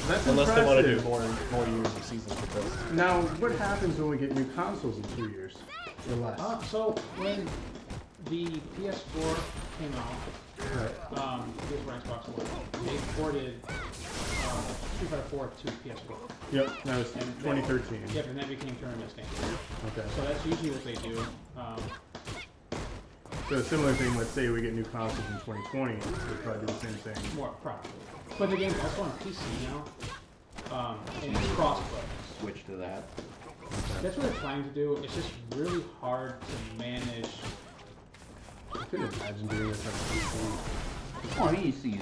That's Unless they want to do impressive. more years of seasons with this. Now, what happens when we get new consoles in 2 years? Or less? So, when the PS4 came out, Right. PS4 and Xbox One, they ported Street Fighter 4 to PS4. Yep, that was 2013. Yep, and that became tournament standard. Okay. So that's usually what they do. So a similar thing, let's say we get new consoles in 2020, we'll probably do the same thing. More probably. But the game's also on PC now. And it's crossplay. Switch to that. That's what they're trying to do. It's just really hard to manage. I couldn't imagine doing this on PC. Well, I mean, you see.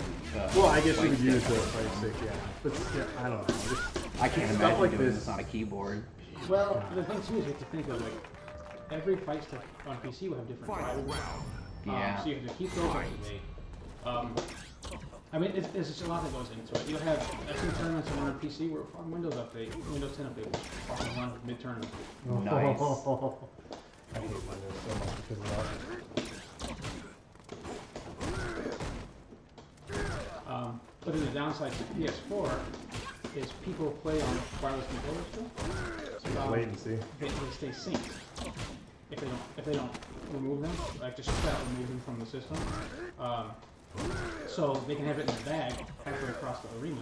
Well, I guess you would white use stick. the fight stick, yeah. But yeah, I don't know. Just I can't stuff imagine like doing this. this on a keyboard. Well, the thing too is you have to think of like every fight stick on PC will have different drivers. Yeah. So you have to keep those up to date. I mean, there's just a lot that goes into it. You'll have some tournaments on PC where on Windows update, Windows 10 update will fucking run mid-tournament. Nice. I hate Windows so much because of that. But then the downside to PS4 is people play on wireless controllers still. So, Latency. They stay synced. If they don't remove them, like just flat remove them from the system. So they can have it in their bag halfway across the arena,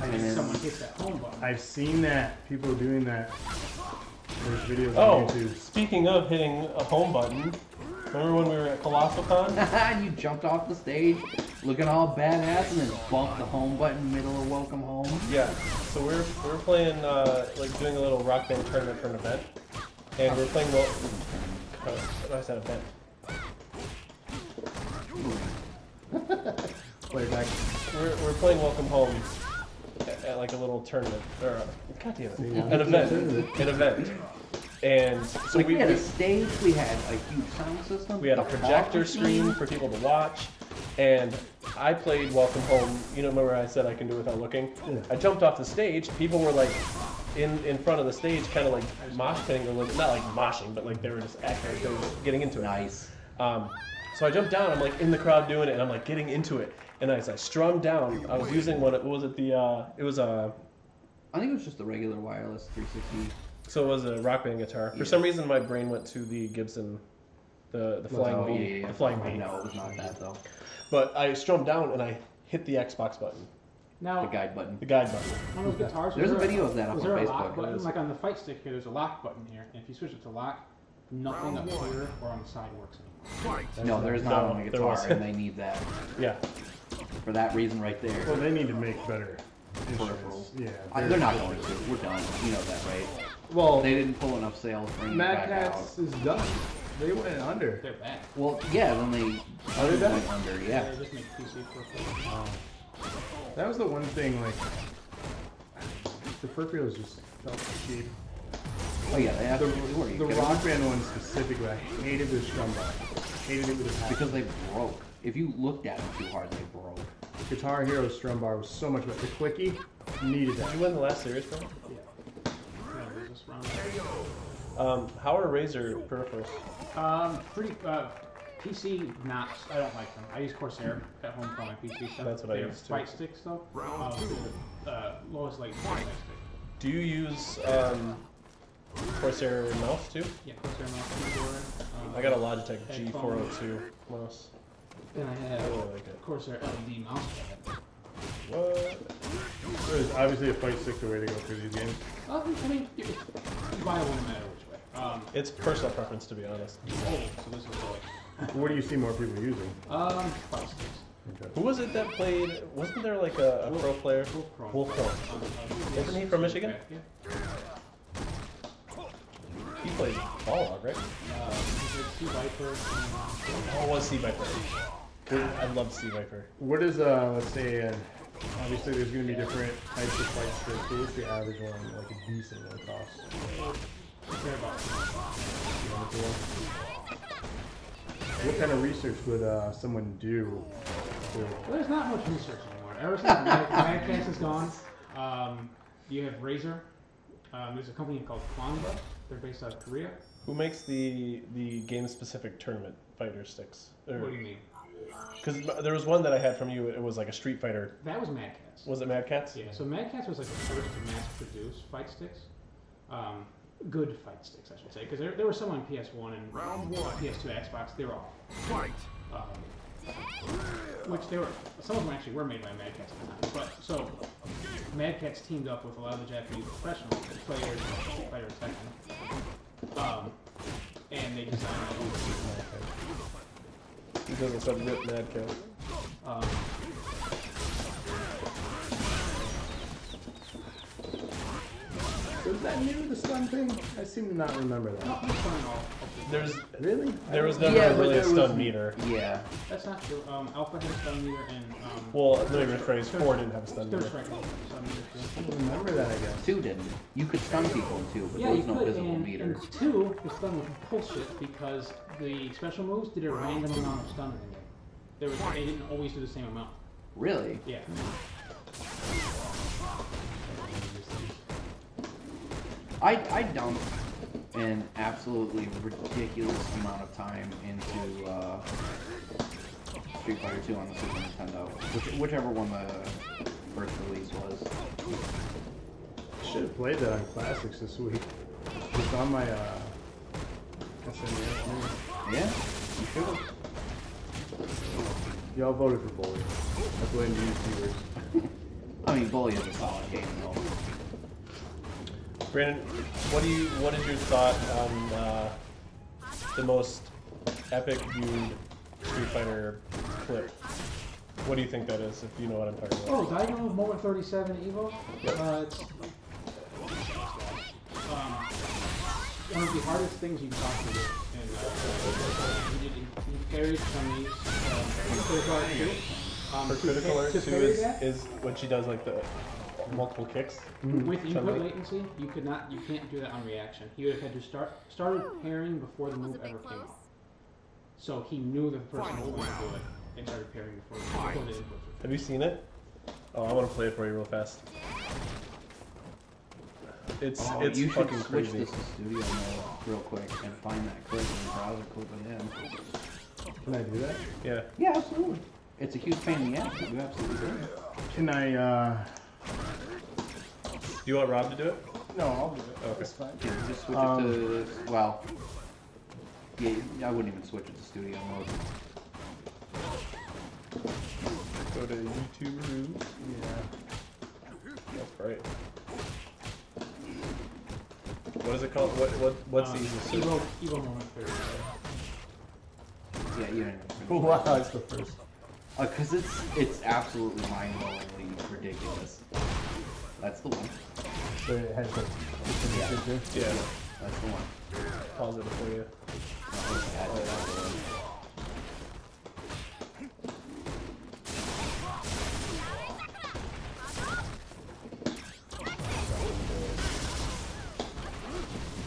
and then someone hits that home button. I've seen that. People doing that. There's videos Oh, on YouTube. speaking of hitting a home button, remember when we were at ColossalCon? And you jumped off the stage, looking all badass, and then bumped the home button middle of Welcome Home. Yeah. So we're playing like doing a little Rock Band tournament for an event, and we're playing I said event. Playback. We're playing Welcome Home at like a little tournament or God damn it, an event. And so Like we had a we stage, we had a huge sound system. we had a the projector hockey screen team. for people to watch, and I played Welcome Home. You know, remember I said I can do it without looking? Yeah. I jumped off the stage. People were like in front of the stage, kind of like mosh pitting a little, not like moshing, but like they were just acting like they were getting into it. Nice. So I jumped down. I'm like in the crowd doing it, and I'm like getting into it. And as I strummed down, I was using what was it? It was a. I think it was just the regular wireless 360. So it was a Rock Band guitar. For some reason, my brain went to the Gibson, the Flying Oh, V, the Flying V. No, it was not that though. But I strummed down and I hit the Xbox button, Now, The guide button. the guide button. on those guitars, There's was a there video of that up was on there a Facebook. lock button? Like on the fight stick here, there's a lock button here, and if you switch it to lock, nothing up here or on the side works anymore. No, there's not on the there guitar, wasn't. and they need that Yeah. for that reason right there. Well, they need to make better Peripherals. instruments. Yeah. They're not going to. We're done. You know that, right? Well, They didn't pull enough sales for bring it Mad back out. Catz is done. They went under. They're back. Well, yeah, then they Are they done? went under. Yeah. They just make PC for That was the one thing, like, the peripherals just felt cheap. Oh yeah, they absolutely were. You The kidding me? Rock Band one specifically, I hated the strum bar. Hated it with a passion. Because they broke. If you looked at them too hard, they broke. Guitar Hero strum bar was so much better. The clicky needed Did that. you win the last series, bro? Yeah. There's this round. How are Razer peripherals? Pretty, PC, not, I don't like them. I use Corsair at home for my PC stuff. That's what I They have use, too. fight stick stuff. Lowest like fight stick. Do you use Corsair mouse too? Yeah, Corsair mouse keyboard. I got a Logitech headphones. G402 mouse. Then I have I really like it. Corsair LED mouse pad. What? There's obviously a fight stick the way to go through these games. I mean, you buy one no matter which way. It's personal preference, to be honest. Oh, so this is like, What do you see more people using? fight sticks. Okay. Who was it that played? Wasn't there like a pro player? Wolf Pro. Isn't he from Michigan? Yeah. He played Balrog, right? Sea Viper. Oh, it was Sea Viper. I love Sea Viper. What is, let's say, obviously there's going to be different types of fight sticks. What's the average one, like a decent one cost? They're about What kind of research would someone do? Well, there's not much research anymore. Ever since Mad Catz is gone, you have Razer. There's a company called Kwangba. They're based out of Korea. Who makes the game-specific tournament fighter sticks? What do you mean? Because there was one that I had from you. It was like a Street Fighter. That was Mad Catz. Was it Mad Catz? Yeah, so Mad Catz was like the first to mass produce fight sticks. Good fight sticks, I should say, because there were some on PS1 and PS2, Xbox. They were all Fight. which they were. Some of them actually were made by Mad Catz at the time. But so Mad Catz teamed up with a lot of the Japanese professional players in Street Fighter Tekken, and they designed He doesn't said Rip Mad Catz. Was that new, the stun thing? I seem to not remember that. I'm trying all up to Really? there was never Yeah, but really a there stun was- meter. Yeah. That's not true. Alpha had a stun meter and Well, let me rephrase. 4 didn't have a stun Third meter. Strike had a stun meter too. I don't remember that, I guess. 2 didn't. You could stun people in 2, but Yeah, there you was no could, visible and meters. 2 was stun with bullshit because the special moves did a random amount of stun in it. They didn't always do the same amount. Really? Yeah. I dumped an absolutely ridiculous amount of time into Street Fighter 2 on the Super Nintendo, whichever one the first release was. Should have played that on Classics this week. It's on my SNES. Yeah, you should have. Y'all voted for Bully. I blame the YouTubers. I mean, Bully is a solid game though. Brandon, what is your thought on the most epic viewed Street Fighter clip? What do you think that is, if you know what I'm talking about? Oh, Diagonal of Moment 37 Evo? It's one of the hardest things you can possibly do. And you carried some of these critical art too. Her critical art to too parry that, is when she does like the multiple kicks. with input Something. latency, you can't do that on reaction. He would have had to started pairing before the move ever came out. So he knew the person was going to do it and started pairing before the inputs. Have you seen it? Oh, I want to play it for you real fast. It's You should fucking switch crazy. this to studio mode real quick and find that clip in the browser, clip it in. Can I do that? Yeah. Yeah, absolutely. It's a huge pain in the ass, but you absolutely do. Can I, Do you want Rob to do it? No, I'll do it. Okay. That's fine. Yeah, just switch it to, well, yeah, I wouldn't even switch it to studio mode. Go to YouTube room. Yeah. That's right. What is it called? What's the easiest? search? Evo Moment 37. Yeah, you don't even. Wow, that's the first. Because it's absolutely mind-blowingly ridiculous. That's the one. So it has a picture. Yeah. That's the one. Pause it for you. Add that out there.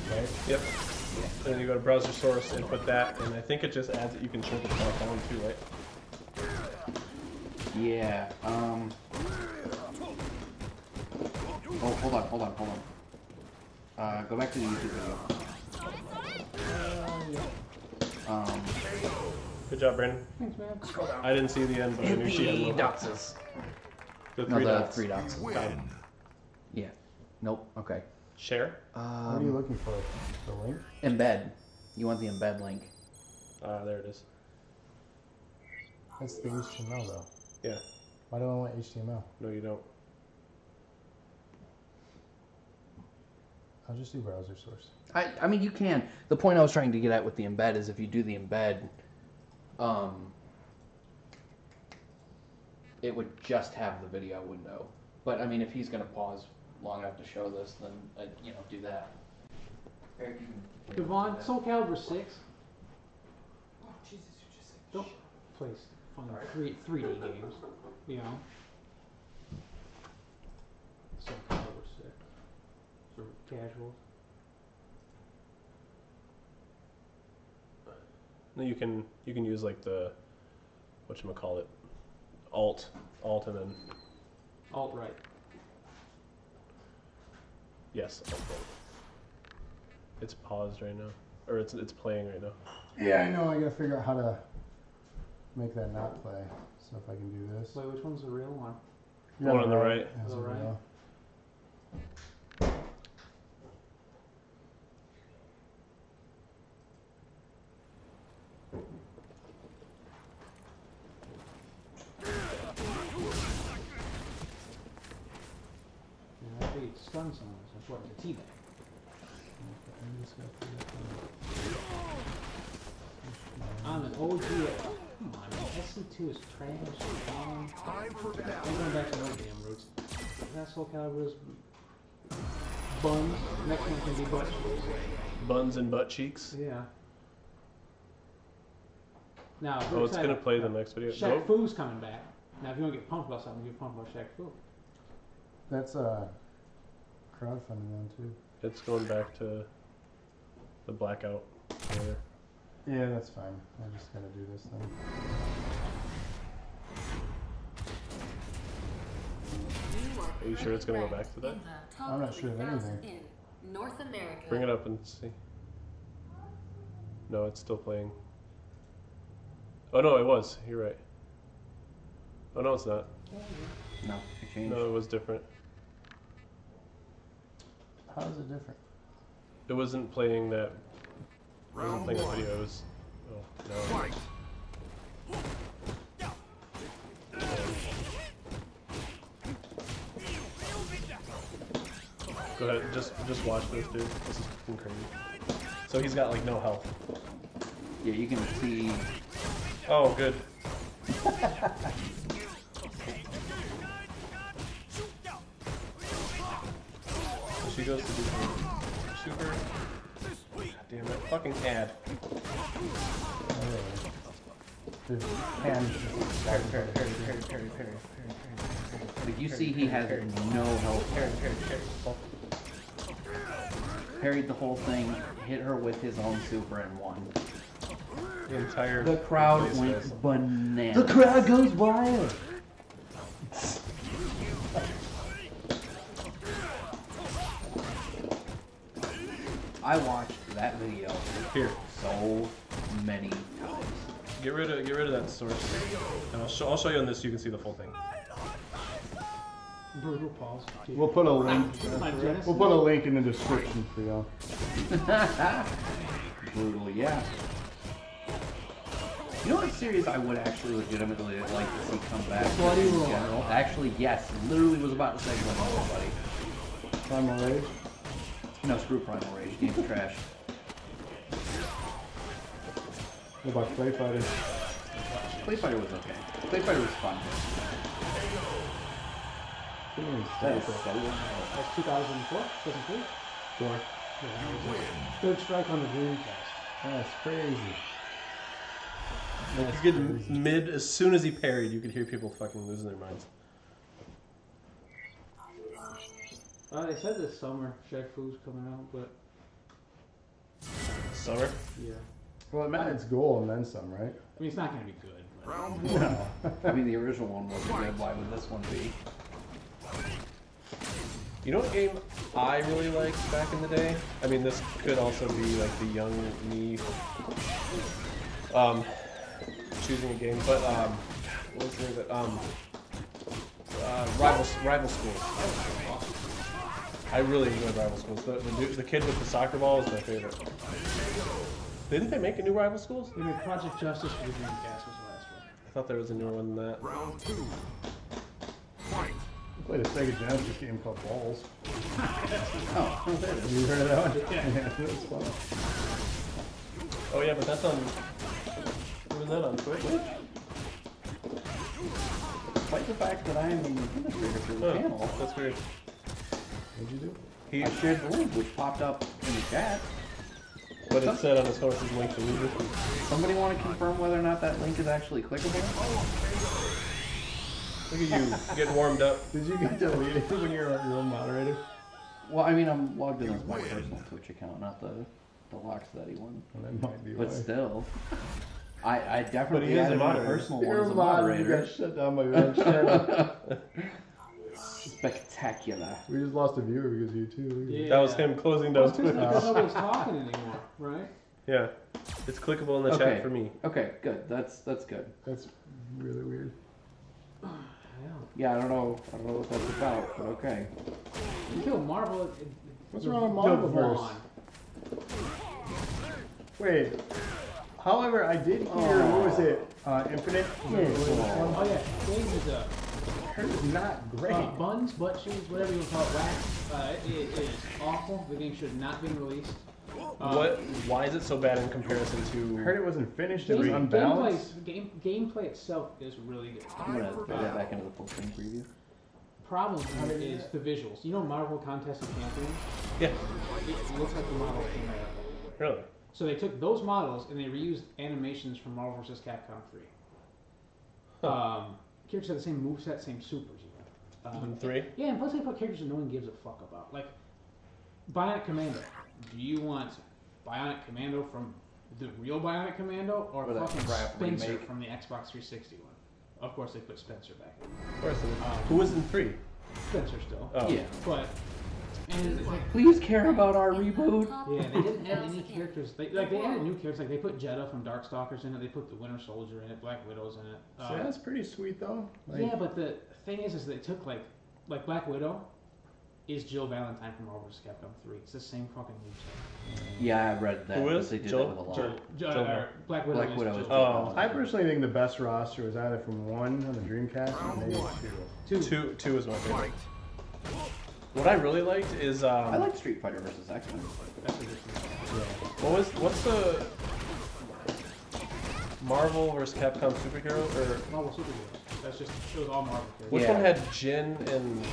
Right? Yep. Then you go to browser source, input that, and I think it just adds it. You can shrink it back down too, right? Yeah. Oh, hold on. Go back to the YouTube video. Good job, Brandon. Thanks, man. I didn't see the end, but I knew she had The one. dots. The No, three the dots. 3 dots. Win. Yeah. Nope. Okay. Share. What are you looking for? The link? Embed. You want the embed link. There it is. That's the HTML though. Yeah. Why do I want HTML? No, you don't. I'll just do browser source. I mean, you can. The point I was trying to get at with the embed is if you do the embed, it would just have the video window. But I mean, if he's going to pause long enough to show this, then do that. Eric, you can- Devon, Soul Calibur 6. Oh, Jesus, you just said don't play fun 3D games, you know. Soul Calibur 6. For casuals. No, you can use like the whatchamacallit, alt and then Alt right. yes, alt right. It's paused right now, or it's playing right now. Yeah, I know. I gotta figure out how to make that not play. So if I can do this. Wait, which one's the real one? The one on the right. Has The a right. video. Yeah, I think it's stun someone, so it's what, the teabag. I'm just gonna figure I'm an OG. Come on, man. SC2 is trash. Time for I'm battle. going back to no damn roots. That's Soul Calibur's buns. Next one can be butt cheeks. Buns and butt cheeks. Yeah. Now, if Oh, you're it's gonna excited, play the next video. Shaq Nope. Fu's coming back. Now, if you want to get pumped about something, get pumped about Shaq Fu. That's crowdfunding one too. It's going back to the blackout. Area. Yeah, that's fine. I just gotta do this then. Are you sure it's gonna go back to that? I'm not sure of anything. In North America. Bring it up and see. No, it's still playing. Oh no, it was. You're right. Oh no, it's not. No, it changed. No, it was different. How is it different? It wasn't playing that. It wasn't playing that video. It was. Oh no. Fight. Go ahead, just watch this, dude. This is fucking crazy. So he's got like no health. Yeah, you can see. Oh, good. So she goes to do super. God damn that fucking ad. The hand. Like you see, he has no health. Parried the whole thing, hit her with his own super and won. The entire. The crowd place went goes. bananas. The crowd goes wild. I watched that video Here, so many times. get rid of that source, and I'll show you on this so you can see the full thing. Brutal pause. We'll put a link. My Genesis. We'll put a link in the description for y'all. Brutal, yeah. You know what series I would actually legitimately like to see come back Bloody in Roar. general? Actually, yes. Literally was about to say Bloody Roar, buddy. Primal Rage. No, screw Primal Rage. Game's trash. What about Clay Fighter? Play Fighter was okay. Play Fighter was fun. That is so That's 2004, 2003. Sure. Yeah, third strike on the Dreamcast. That's crazy. You get mid as soon as he parried, you could hear people fucking losing their minds. They said this summer Shaq Fu's coming out, but Summer. yeah. Well, it met its goal and then some, right? I mean, it's not going to be good. But Round one. No. I mean, the original one wasn't good. Why would this one be? You know what game I really liked back in the day? I mean, this could also be like the young me choosing a game, but what was the name of it? Rival Schools. I really enjoyed Rival Schools. The kid with the soccer ball is my favorite. Didn't they make a new Rival Schools? they made Project Justice for the Dreamcast was the last one. I thought there was a newer one than that. Round two. Fight. I played a Sega Genesis game called Balls. Oh, there it Have is. you heard of that one? Yeah, it was fun. Oh yeah, but that's on. What was that on Twitch? Despite the fact that I am the administrator for the Oh, channel, that's weird. What'd you do? He, I shared the link, which popped up in the chat. but it said on his sources link to loser. Somebody want to confirm whether or not that link is actually clickable? Look at you getting warmed up. Did you get deleted when you were your own moderator? Well, I mean, I'm logged in as my personal Twitch account, not the Lock Steady one. Well, that might be But why. still, I But definitely he is a added my moderator. personal one You're as a a moderator. You moderator. got shut down by your own channel. Spectacular. We just lost a viewer because of you too. Yeah. That was him closing down Twitter. Because nobody's talking anymore, right? Yeah, it's clickable in the Okay. chat for me. Okay, good. That's good. That's really weird. Yeah, I don't know what that's about, but okay. You feel Marvel. What's wrong with Marvelverse? Wait. However, I did hear, what was it? Infinite? Yeah. Oh yeah, Game is Heard it's not great. buns, butt cheese, whatever you want to call it, wax. It is awful. The game should not be released. Why is it so bad in comparison to? Heard it wasn't finished. It was Gameplay, unbalanced. gameplay itself is really good. I'm gonna throw that back into the full screen preview. Problem is the visuals. You know Marvel Contest of Champions? Yeah, It looks like the Marvel came out. really. So they took those models and they reused animations from Marvel vs. Capcom 3. Characters have the same moveset, same supers even. In 3? Yeah, and plus they put characters that no one gives a fuck about. Like, Bionic Commando. Do you want Bionic Commando from the real Bionic Commando or Or that fucking crap Spencer remake. from the Xbox 360 one? Of course they put Spencer back in. Of course. Who was in 3? Spencer still. Oh. Yeah. But, and it's like, Please care about our reboot. yeah, they didn't add any characters. They added new characters. Like they put Jeddah from Darkstalkers in it. They put the Winter Soldier in it. Black Widow's in it. So that's pretty sweet though. Like, Yeah, but the thing is they took like Black Widow is Jill Valentine from Marvel vs. Capcom 3. It's the same fucking moveset. Yeah, I read that. Who but is? They did Jill? that with a lot. Black Widow. Black Widow is Jill. Oh. I personally think the best roster was either from 1 on the Dreamcast or maybe 2. Two is my favorite. What I really liked is I like Street Fighter vs. X-Men. That's a different. what's the Marvel vs. Capcom superhero or Marvel Superheroes. That's just it was all Marvel characters. which Yeah. one had Jin and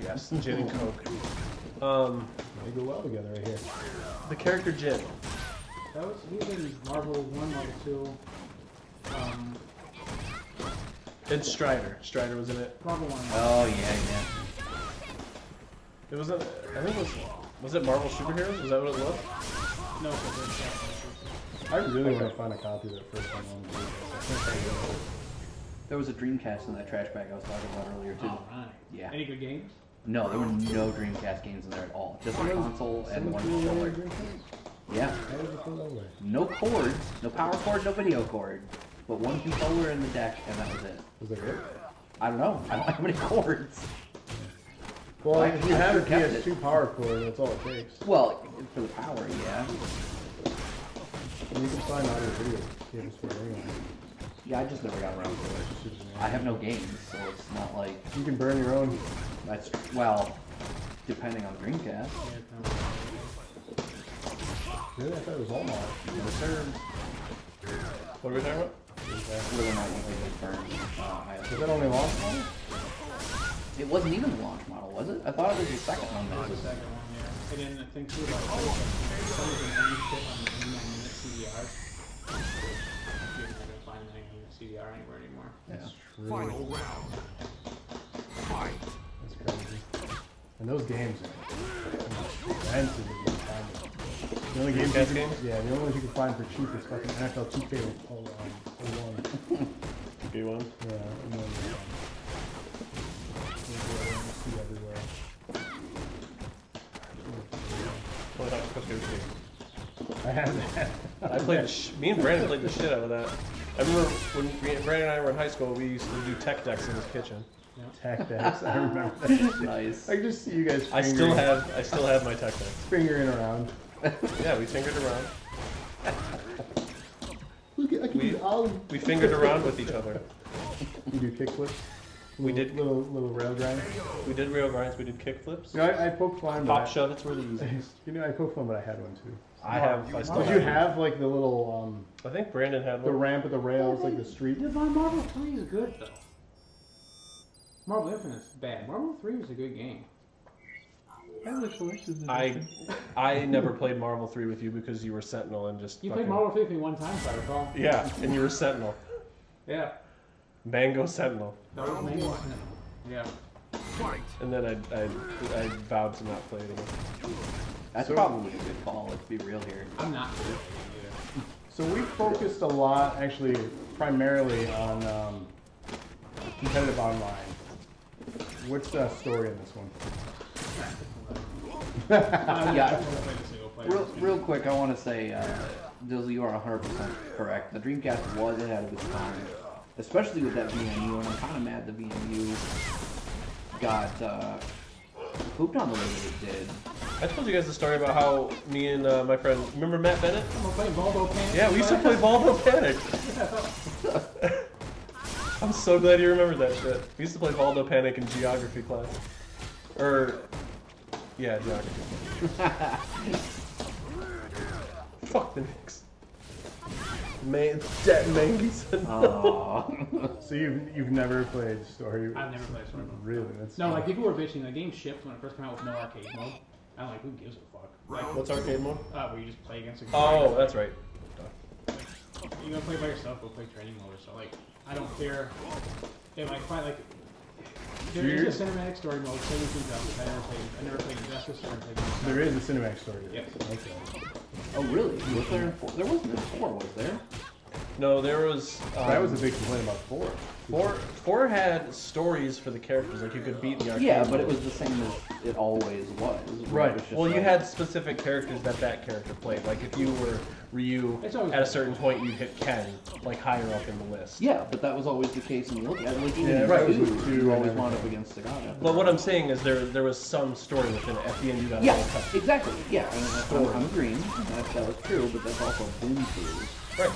yes, Jin and Coke. They go well together right here. The character Jin. That was he was in Marvel 1, Marvel 2, And Strider. Strider was in it. Marvel 1. Oh yeah, It was I think it was it Marvel Superheroes? Was that what it was? No, but I really want to find a copy of that first one on the yeah. There was a Dreamcast in that trash bag I was talking about earlier too. all right. Yeah. Any good games? No, there were no Dreamcast games in there at all. Just a console and one controller. Yeah. How did you put that away? No cords, no power cord, no video cord, but one controller in the deck, and that was it. Was that it? I don't know. I don't have any cords. Well, I- if you I have a sure kept PS2 power cord, that's all it takes. Well, for the power, yeah. And you can find other video games for it anyway. Yeah, I just never got around to it. I have no games, so it's not like You can burn your own. that's well, depending on Dreamcast. Yeah, Really? I thought it was all Marvel. No sir. What are we talking about? Whether or not one thing was burned. Is that only launch model? It wasn't even the launch model, was it? I thought it was the second one. the That was, second one, yeah. And then I think too about some of the new shit on the 89-minute CDRs. You're not gonna find an 89-minute CDR anywhere anymore. yeah. Final round. Fight. That's crazy. And those games are expensive to get find. The only games, Dreamcast you can, games? yeah, the only ones you can find for cheap is fucking NFL 2K 01. B1. Yeah, and then see everywhere. Well, that's supposed to be the I have that. I played me and Brandon played the shit out of that. I remember when Brandon and I were in high school, we used to do tech decks in his kitchen. Tech decks. I remember that. Nice. I can just see you guys. I still have my tech decks. fingering around. Yeah, we fingered around. Look, I can do all. We fingered around with each other. You do kickflips. We did. little rail grind. We did rail grinds. We did kick flips. You know, I poked fun, Pop but shove. Were the easiest. you know, I poked fun, but I had one too. I still Did you have like the little I think Brandon had the one. ramp with the rails, like the street? Dude, Marvel 3 is good though. Marvel Infinite's bad. Marvel 3 was a good game. I never played Marvel 3 with you because you were Sentinel and just You fucking, played Marvel 3 with me one time, if I recall. Yeah, and you were Sentinel. Yeah. Mango Sentinel. That was me. Yeah. Fight. And then I vowed to not play it again. That's So- probably a good call. Let's be real here. I'm not good at it either. So we focused a lot, actually, primarily on competitive online. What's the story in this one? Yeah. Real quick, I want to say, Dizzle, you are 100% correct. The Dreamcast was ahead of its time, especially with that VMU, and I'm kind of mad the VMU got pooped on the way that it did. I told you guys the story about how me and my friend, remember Matt Bennett? I'm playing Baldo Panic. Yeah, we used to play Baldo Panic. I'm so glad you remembered that shit. We used to play Baldo Panic in geography class. Yeah, geography. Fuck the Knicks. Man, that Mangy said no. So you've never played story? I've never played Story Mode. Really? That's No, like people were bitching. The game shipped when it first came out with no arcade mode. I'm like, who gives a fuck? Like, What's arcade mode? where you just play against a Oh, that's right. You gonna play by yourself, go play training mode. So like, I don't care if I find like there is a cinematic story mode. Say we can I never played Justice. I never played. There is a cinematic story. Yes. Okay. Oh, really? Was there? There wasn't in 4, was there? No, there was. That was a big complaint about 4. 4 had stories for the characters, like you could beat the arcade. Yeah, but mode. it was the same as it always was. Right. It was just Well, you like- had specific characters that character played. Like if you were Ryu, It's always at a certain point you'd hit Ken, like higher up in the list. Yeah, but that was always the case when you look at it. Like even Yeah, in right, 2, it was 2 you and always everything. wound up against the god. But what I'm saying is there was some story within it. At the end you got a Yeah, little cut. exactly. Yeah, and I'm agreeing. That was true, but that's also been true. Right.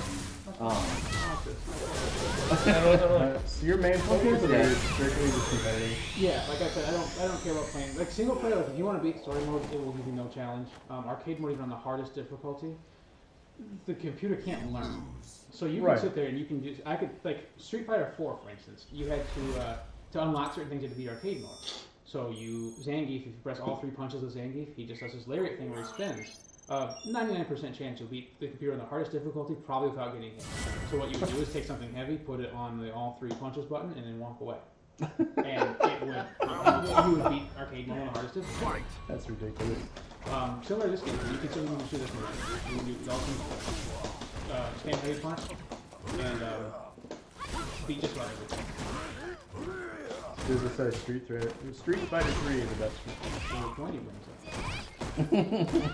So your main focus Yeah. is strictly just competitive. Yeah, like I said, I don't care about playing like single player. Like, if you want to beat story mode, it will give you no challenge. Arcade mode, even on the hardest difficulty, the computer can't learn. So you can Right. sit there and you can just. I could like Street Fighter 4, for instance. You had to unlock certain things, you had to beat arcade mode. So Zangief, if you press all 3 punches of Zangief, he just does this lariat thing where he spins. 99% chance you'll beat the computer on the hardest difficulty, probably without getting hit. So what you would do is take something heavy, put it on the all 3 punches button, and then walk away. And it would, you would beat arcade mode on the hardest difficulty. That's ridiculous. Similar to this game, you can still do this move. You can do dolphin, stand heavy punch, and beat just about everything. There's a set of Street Fighter 3 is the best. So which one you brings up?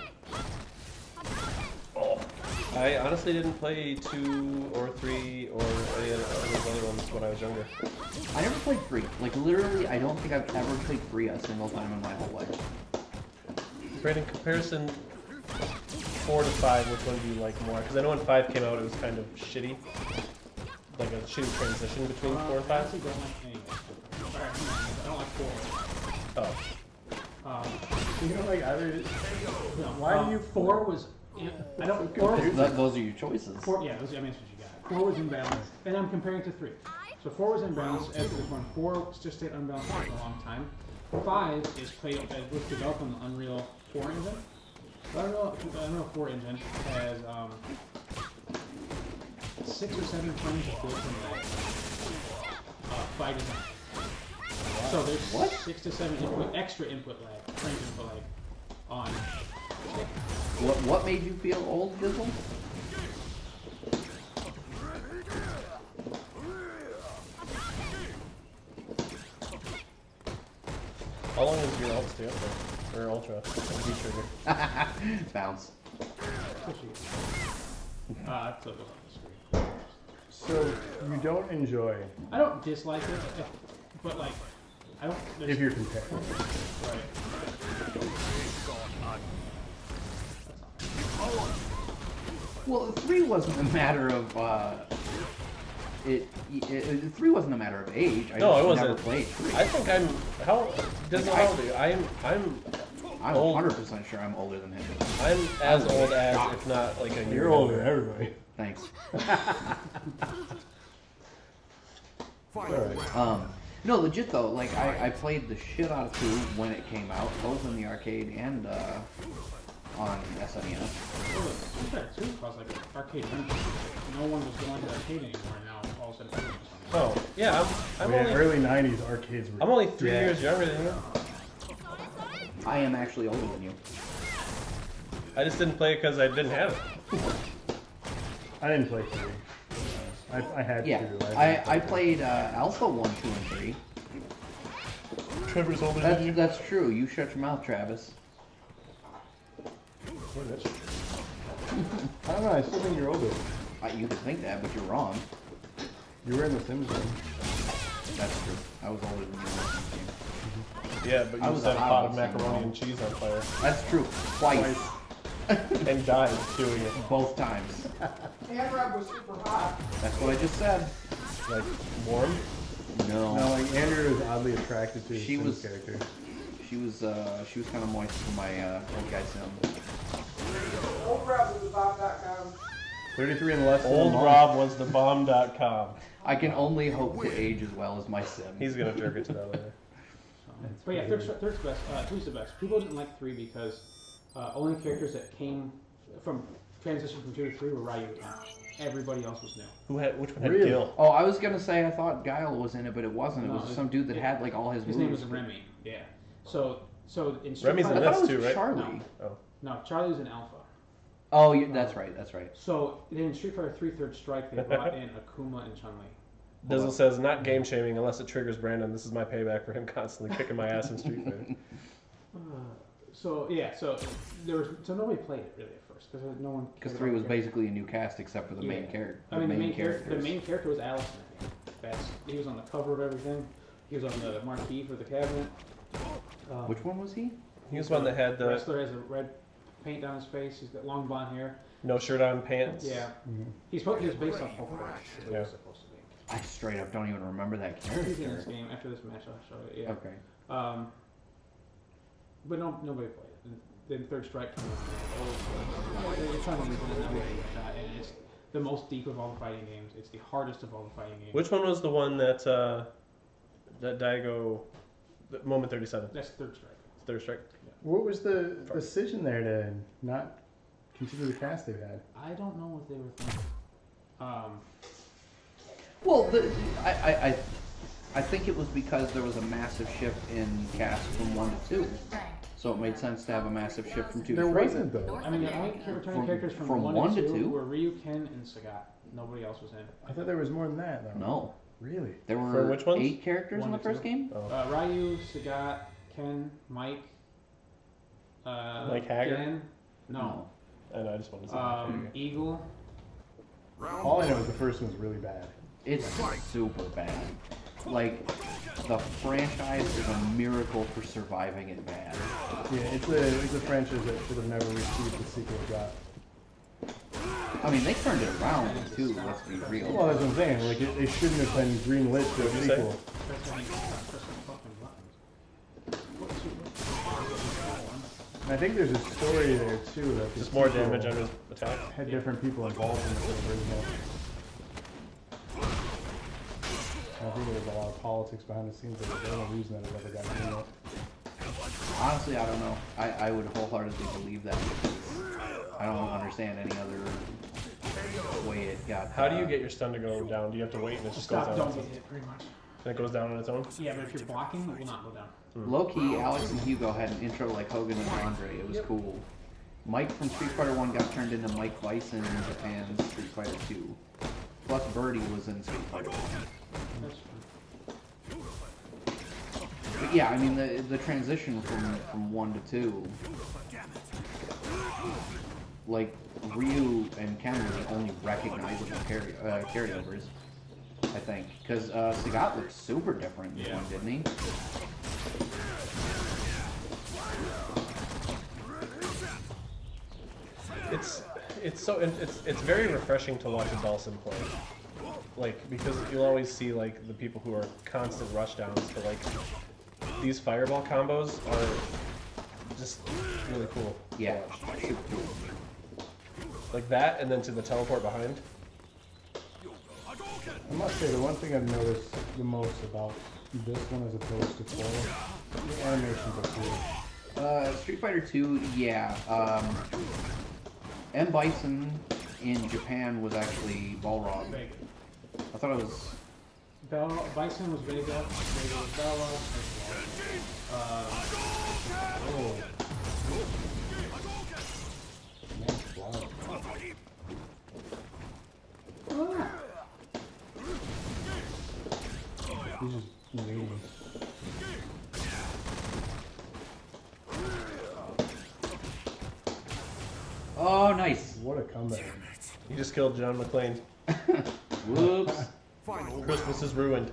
I honestly didn't play 2 or 3 or any of those other ones when I was younger. I never played 3. Like literally, I don't think I've ever played 3 a single time in my whole life. Great, in comparison 4 to 5, which one do you like more? Because I know when 5 came out it was kind of shitty. Like a shitty transition between 4 and 5. I actually don't like any. Alright, I don't like 4. Oh. You know, like either. No, Why do you 4 was. I don't. 4. Those are your choices. 4, yeah, those, I mean, that's what you got. 4 was imbalanced, and I'm comparing to 3. So 4 was imbalanced after this one. 4 just stayed unbalanced for a long time. 5 is was developed on the Unreal 4 engine. The Unreal 4 engine has 6 or 7 frames of built-in lag by design. So there's 6 to 7 extra input lag, frames input lag on. What made you feel old, Dizzle? How long does your ult stay up there? Or ultra? V-trigger. Bounce. That's what goes on the screen. So you don't enjoy I don't dislike it, but like, I don't. if you're comparing. Right. Well, 3 wasn't a matter of 3 wasn't a matter of age. I No, just it wasn't. never played 3. I think I'm how old are you? I'm old. 100% sure I'm older than him. I'm as old as, if not like a year. You're older than everybody. Thanks. Final round. No, legit though. Like I played the shit out of 2 when it came out, both in the arcade and on SNES. Street Fighter 2 caused like arcade rental. No one was going to arcade anymore. Now all of a sudden. Oh, yeah, I'm Yeah, only early 90s arcades were. I'm only 3 dead. years younger than you. I am actually older than you. I just didn't play it because I didn't have it. I didn't play 3. I had Yeah, 2. I played Alpha 1, 2, and 3. Trevor's older than you. That's true. You shut your mouth, Travis. I don't know, I still think you're older. You could think that, but you're wrong. You were in the Sims game. That's true. I was older than you. Yeah, but I you was set a a pot hot of macaroni and cheese on fire That's true. Twice. and died doing it. Both times. Camera was super hot. That's what I just said. Like warm. No. No, like Andrew was oddly attracted to his She Sims was- character. She was kind of moist for my old guy sim. Old Rob was about.com. 33 and less than a Old month. Rob was the bomb.com. I can only hope to age as well as my sim. He's gonna jerk it to that later. But yeah, third's best. Three's the best. People didn't like 3 because only characters that came from transition from 2 to 3 were Ryu and Ken. Everybody else was new. Which one had Really? Gil? Oh, I was gonna say I thought Guile was in it, but it wasn't. It No, was some dude that had like all his His moves. name was Remy. Yeah. So in Street Remi's in Fighter, I thought it was Too, right? Charlie. no, Charlie was in Alpha. Oh, that's right. That's right. So in Street Fighter 3 Third Strike, they brought in Akuma and Chun-Li. Dizzle says, not game shaming unless it triggers Brandon. This is my payback for him constantly kicking my ass in Street Fighter. So nobody played it really at first because no one. Because 3 was basically a new cast except for the main character. I mean, the main character was Allison. He was on the cover of everything. He was on the marquee for the cabinet. Which one was he? He was one that had The the wrestler has a red paint down his face. He's got long blonde hair. no shirt on pants. Yeah. Mhm. He was based on Hulk Hogan. That's what he Yeah. was supposed to be. I straight up don't even remember that He's in this character. game. After this match, I'll show you. Yeah. Okay. But nobody played it. And then Third Strike came out. They're trying to use it now, and it's the most deep of all the fighting games. It's the hardest of all the fighting games. Which one was the one that Daigo, Moment 37? That's Third Strike. Third Strike. What was the decision there to not continue the cast they've had? I don't know what they were thinking. Well, I think it was because there was a massive shift in cast from 1 to 2. So it made sense to have a massive shift from 2 to 3. There wasn't though. I mean, the only returning characters from 1 to 2 were Ryu, Ken, and Sagat. Nobody else was in. I thought there was more than that though. No. Really? There For were which ones? 8 characters in 1 the to first 2. game? Oh. Ryu, Sagat, Ken, Mike. Mike Hager? Ken, no. I know, I just wanted to say Eagle. All I know is the first one's really bad. It's super bad. Like, the franchise is a miracle for surviving it bad. Yeah, it's a franchise that should have never received the sequel it got. I mean, they turned it around too, let's be real. Well, that's what I'm saying. Like, they shouldn't have been greenlit to a What'd you say? sequel. And I think there's a story there too that the Just more sequel damage on his attack. had different people involved in the original. I think there was a lot of politics behind the scenes. There was no reason that it ever got greenlit. Honestly, I don't know. I would wholeheartedly believe that because I don't understand any other way it got. How do you get your stun to go down? Do you have to wait and it just goes Stop, down? don't get hit, pretty much. And it goes down on its own? Yeah, but if you're blocking, it will not go down. Low key, Alex and Hugo had an intro like Hogan and Andre. It was cool. Mike from Street Fighter 1 got turned into Mike Bison in Japan's Street Fighter 2. Plus Birdie was in Street Fighter 1. That's true. But yeah, I mean the transition from 1 to 2, like Ryu and Ken were the only recognizable carryovers, I think, because Sagat looked super different in this one, didn't he? It's very refreshing to watch a Dawson play. Like, because you'll always see like the people who are constant rushdowns to like these fireball combos are just really cool. Yeah, super cool. Like that, and then to the teleport behind. I must say, the one thing I've noticed the most about this one as opposed to 4, the animations are cool. Street Fighter 2, yeah. M. Bison in Japan was actually Balrog. Vega. I thought it was. Bison was Vega. Vega was Bella. Oh. Nice block. He's just waiting. Oh, nice. What a comeback. You just killed John McClane. Whoops. Christmas is ruined.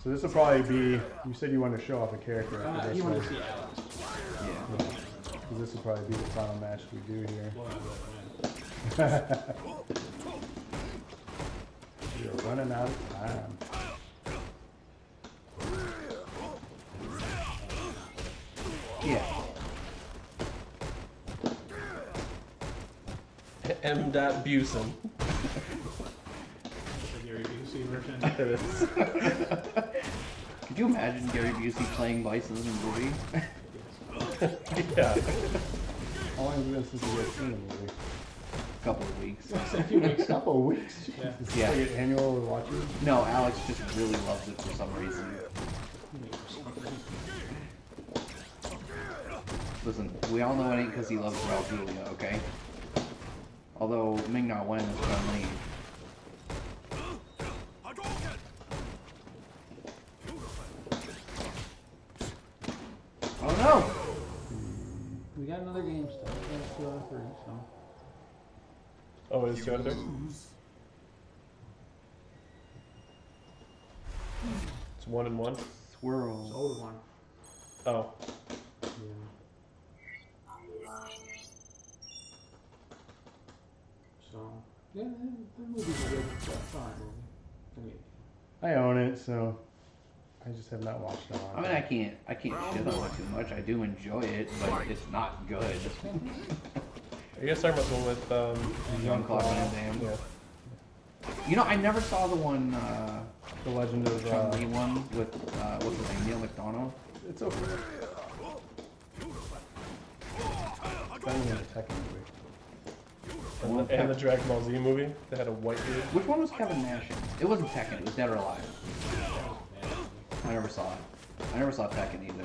So this will probably be, you said you wanted to show off a character after this, You want right? to see Alex. Yeah. So this will probably be the final match we do here. We're running out of time. Yeah. M. Busen. The Gary Busey version. It is. Could you imagine Gary Busey playing Bison in a movie? Yeah. How long has it been since you guys seen the movie? A couple of weeks. A few weeks. A couple of weeks? Yeah. Is this Yeah. like an annual watches? No, Alex just really loves it for some reason. Listen, we all know it ain't because he loves Raul Julia, okay? Although Ming-Na Wen is friendly. Oh no! We got another game still. That's 2 out of 3, so. Oh, it is 2 out of 3? It's 1 and 1? It's Swirl. old one. Oh. So, yeah, the movie's a good, fine movie. I own it, so I just have not watched it. I mean, I can't shit on it too much. I do enjoy it, but it's not good. Are you guys talking about the one with Jean-Claude Van Damme. Yeah. You know, I never saw the one, The Legend of Chun-Li one with, what's his name, Neil McDonough. It's okay. It's better than the Tekken movie. And the Dragon Ball Z movie that had a white dude. Which one was Kevin Nash in? It wasn't Tekken, it was Dead or Alive. I never saw it. I never saw Tekken either.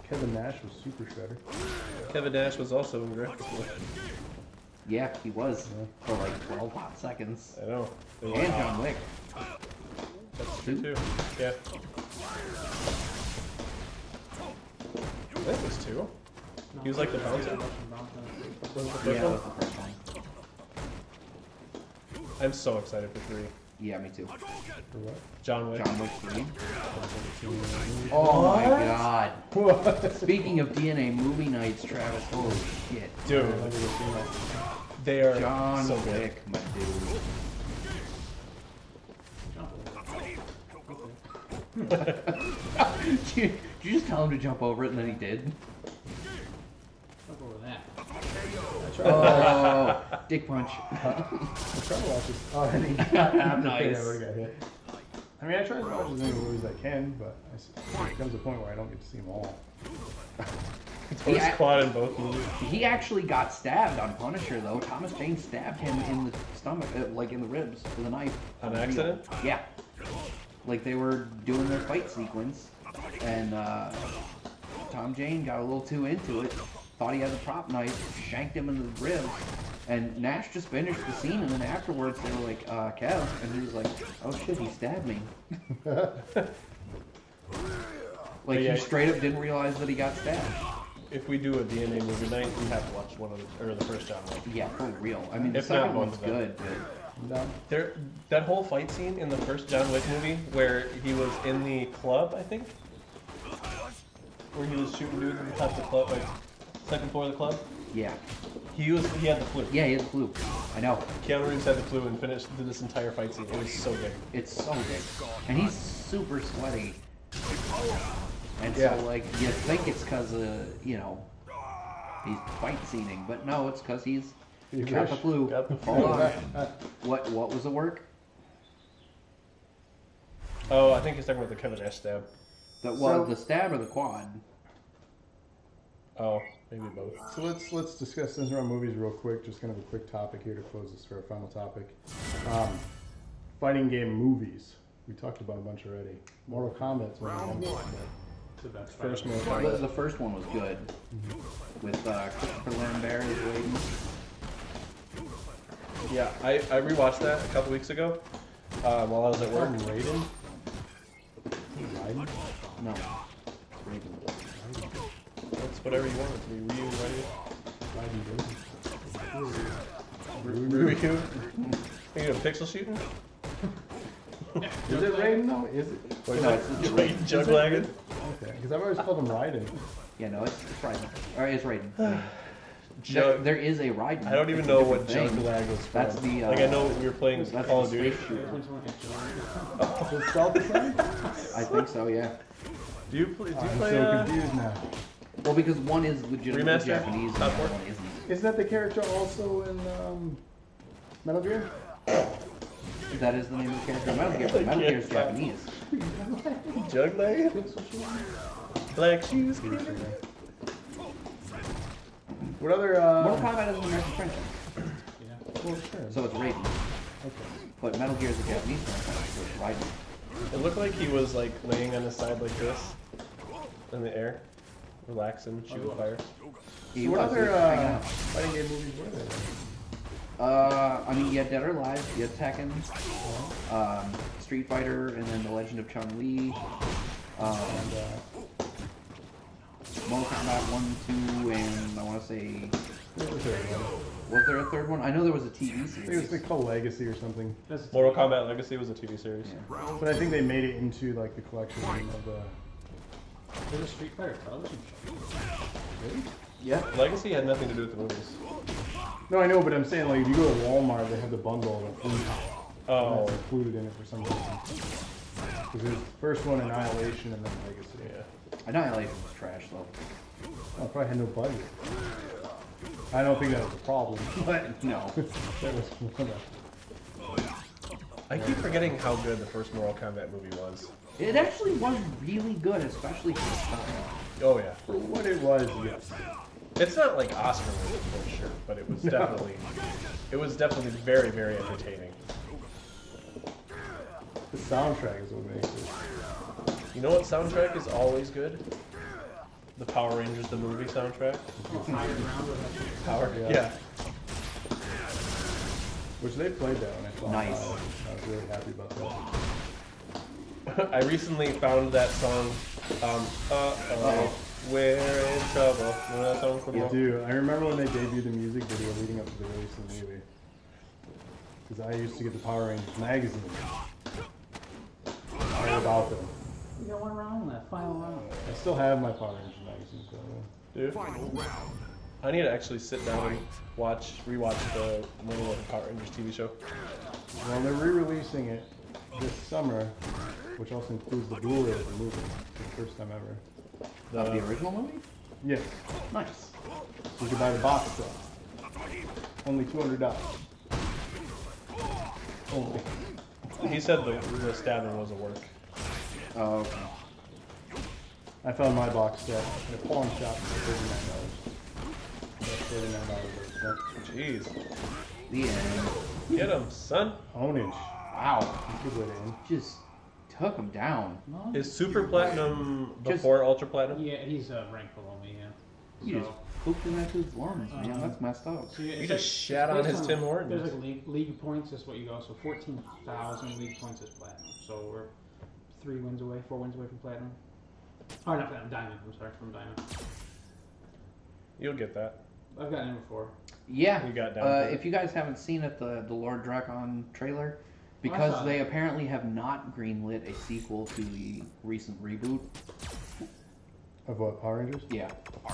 Kevin Nash was Super Shredder. Kevin Nash was also in Graphics. Yeah, he was. For like 12 hot seconds. I know. And John Wick. That's true too. Yeah. I think it was 2. He was like the bouncer. Was it the Yeah, first that one? was the first one. I'm so excited for 3. Yeah, me too. For what? John Wick. John Wick 3. Oh my god. What? Speaking of DNA movie nights, Travis, holy shit. Dude, they are John so good. Wick, my dude. Did you just tell him to jump over it and then he did? Jump over that. Oh, dick punch. I try to watch this. Oh, and he got after Nice. I already got hit. I mean, I try to watch as many movies as I can, but there comes a point where I don't get to see them all. Total Squad in both movies. He actually got stabbed on Punisher, though. Thomas Jane stabbed him in the stomach, like in the ribs, with a knife. On accident? Yeah. Like they were doing their fight sequence, and Tom Jane got a little too into it, thought he had the prop knife, shanked him in the ribs, and Nash just finished the scene, and then afterwards they were like, Kev, and he was like, oh shit, he stabbed me. Like Yeah. he straight up didn't realize that he got stabbed. If we do a DNA movie night, we have to watch one of the, or the first John Wick. Yeah, for real. I mean, the If not second both one's of them. good, but No. That whole fight scene in the first John Wick movie, where he was in the club, I think, where he was shooting dudes in the top of the club, like second floor of the club. yeah. He had the flu. Yeah, he had the flu. I know. Keanu Reeves had the flu and did this entire fight scene. It was so good. It's so good. And he's super sweaty. And Yeah. so, like, you think it's because he's fight scening, but no, it's because he's got the flu. Got the flu. Hold on. What was the work? Oh, I think he's talking about the Kevin Nash stab. The stab or the quad? Oh, maybe both. So let's discuss, since we're on movies real quick, just kind of a quick topic here to close this for our final topic. Fighting game movies. We talked about a bunch already. Mortal Kombat's one of them. First one. The first one was good. With Christopher Lambert as Raiden. Yeah, I rewatched that a couple weeks ago while I was at work. Raiden? Raiden? No. Raiden. It's whatever you want it to be. Ryu, Raiden. Ryu. Think of pixel shooting? Is it Raiden though? Is it? No, it's Raiden. Juglagging? Okay, because I've always called him Raiden. Yeah, no, it's Raiden. Or it's Raiden. Jug. There is a Raiden. I don't even It's a know what different thing. Juglag was from. That's the. Like I know we were playing That's Call the of Duty. space shooter. Is it spelled the same? I think so, yeah. Do you play? I'm so confused now. Well, because one is legitimately Remaster? Japanese and the Top other four? one isn't. Isn't that the character also in Metal Gear? You That is the name of the character. Metal Gear is Japanese. Juglade? Black shoes? What other? Mortal Kombat is an American franchise, Well, sure. so it's Raiden. Okay. But Metal Gear is a Japanese franchise, so it's Raiden. It looked like he was like laying on his side like this in the air, relaxing, shooting fire. He What was other hanging out. fighting game movies were there? I mean, you had Dead or Alive, you had Tekken, Street Fighter, and then The Legend of Chun-Li, Mortal Kombat 1, 2, and I want to say, What was there? was there a third one? I know there was a TV I think it was series. like called Legacy or something. Mortal Kombat Legacy was a TV series. Yeah. But I think they made it into like the collection of the. There's a Street Fighter television show. Really? Yeah. Legacy had nothing to do with the movies. No, I know, but I'm saying like if you go to Walmart, they have the bundle of food. Oh, That's included in it for some reason. Because there's the first one, Annihilation, and then Legacy. yeah. Annihilation was trash, though. Oh, probably had no budget. I don't think that was a problem, but No. that was one of I keep forgetting how good the first Mortal Kombat movie was. It actually was really good, especially for the style. Oh yeah. For what it was, yes. It's not like Oscar worthy for sure, but it was definitely very, very entertaining. The soundtrack is what makes it. You know what soundtrack is always good? The Power Rangers the movie soundtrack. Power, yeah. Which they played that when I saw Nice. it. I was really happy about that. I recently found that song. We're in trouble. You know that song from? I do. I remember when they debuted the music video leading up to the release of the movie. Because I used to get the Power Rangers magazine. I heard about them. You got one round left, final round. I still have my Power Rangers magazine, so Dude, I need to actually sit down and rewatch the Little Power Rangers TV show. well, they're re-releasing it this summer, which also includes the Blu-ray of the movie. It's the first time ever. Of the original movie? Yes. Nice. You can buy the box set. Only $200. Only. He said the stabbing was a work. Oh, okay. I found my box set in a pawn shop for $39. That's $39 worth. Jeez. The end. Get him, son. Ownage. Wow. That's a good way to end. Just took him down. Is Super Platinum before Ultra Platinum? Yeah, he's ranked below me, yeah. You just pooped in that dude's lungs, man. That's messed up. So yeah, You it's just shat on based his Tim Hortons. There's like league points, that's what you go. So 14,000 league points is platinum. So we're 4 wins away from platinum. Oh, not platinum, diamond. I'm sorry, from diamond. You'll get that. I've gotten in before. Yeah. You got down for it. If you guys haven't seen it, the Lord Drakon trailer, I because saw they that. apparently have not greenlit a sequel to the recent reboot. Of what, Power Rangers? Yeah.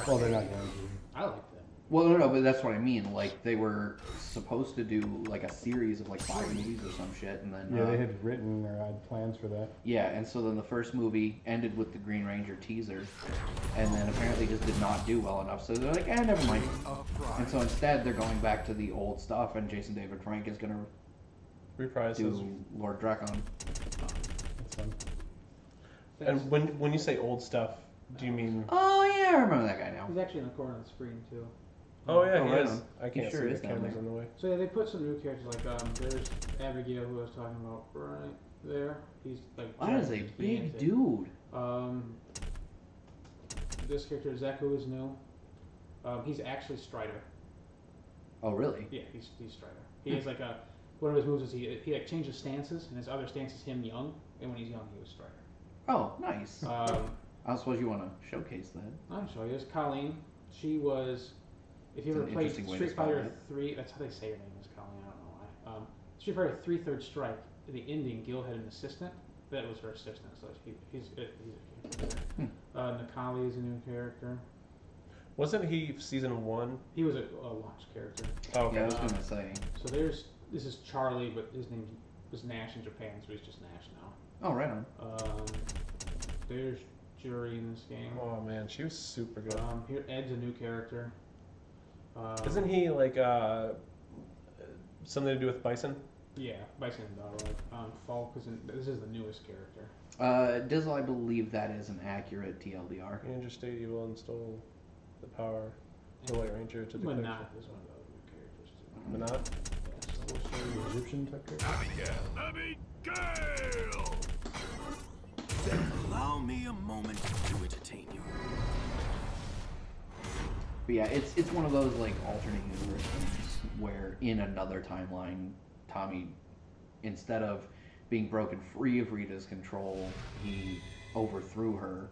Well, they're not going to. I like that. Well, no, but that's what I mean. Like, they were supposed to do, like, a series of, like, 5 movies or some shit, and then... Yeah, they had written or had plans for that. Yeah, and so then the first movie ended with the Green Ranger teaser, and then apparently just did not do well enough, so they're like, never mind. And so instead, they're going back to the old stuff, and Jason David Frank is gonna Reprise his. do Lord Drakon. That's fun. And when you say old stuff, do you mean? Oh, yeah, I remember that guy now. He's actually in the corner of the screen, too. Oh yeah, Oh, he right is. on. I can't He sure see is the down cameras there. in the way. So yeah, they put some new characters like there's Abigail, who I was talking about right there. He's like That is a big gigantic. dude. This character Zeku is new. He's actually Strider. Oh, really? Yeah, he's Strider. He has like one of his moves is he like changes stances, and his other stance is him young, and when he's young he was Strider. Oh, nice. I suppose you want to showcase that. I'm sure there's Colleen. She was, if you It's ever an played interesting way to Street spell Fighter it. 3, that's how they say her name is Colleen. I don't know why. Street Fighter 3 Third Strike. At the ending, Gil had an assistant. That was her assistant, so he's a character. Nakali is a new character. Wasn't he season 1? He was a launch character. Oh, okay. Yeah, I was going to say. So this is Charlie, but his name was Nash in Japan, so he's just Nash now. Oh, right on. There's Jury in this game. Oh man, she was super good. Here Ed's a new character. Isn't he like something to do with Bison? Yeah, Bison and Dog. Falk this is the newest character. Dizzle, I believe that is an accurate TLDR. Ranger stayed evil and stole the power of the White Ranger to declare. Manat is one of the other new characters too. Manat? The Egyptian type character. Abigail! Then allow me a moment to entertain you. But yeah, it's one of those like alternate universe things where in another timeline, Tommy, instead of being broken free of Rita's control, he overthrew her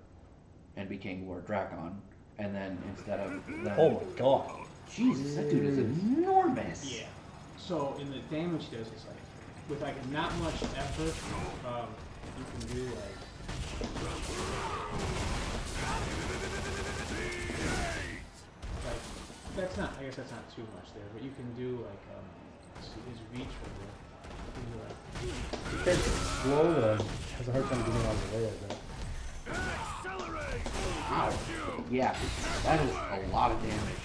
and became Lord Drakon. And then instead of Oh my god. Jesus, that dude is enormous. Yeah. So in the damage does is like with like not much effort, you can do like that's not. I guess that's not too much there, but you can do like his reach for the. The character is slow, has a hard time getting out of the way, I think. Wow. Yeah, that is a lot of damage.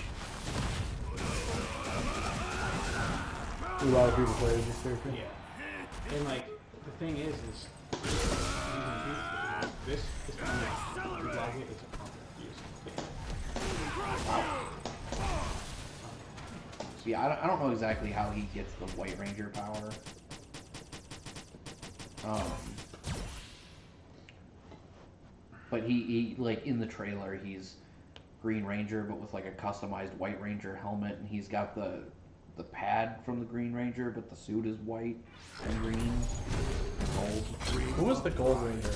A lot of people play this character. Yeah. And like the thing is this kind of you block it, it's a counter use. Yeah, I don't know exactly how he gets the White Ranger power. But he like in the trailer he's Green Ranger but with like a customized White Ranger helmet, and he's got the pad from the Green Ranger but the suit is white and green, gold. Who was the Gold Ranger?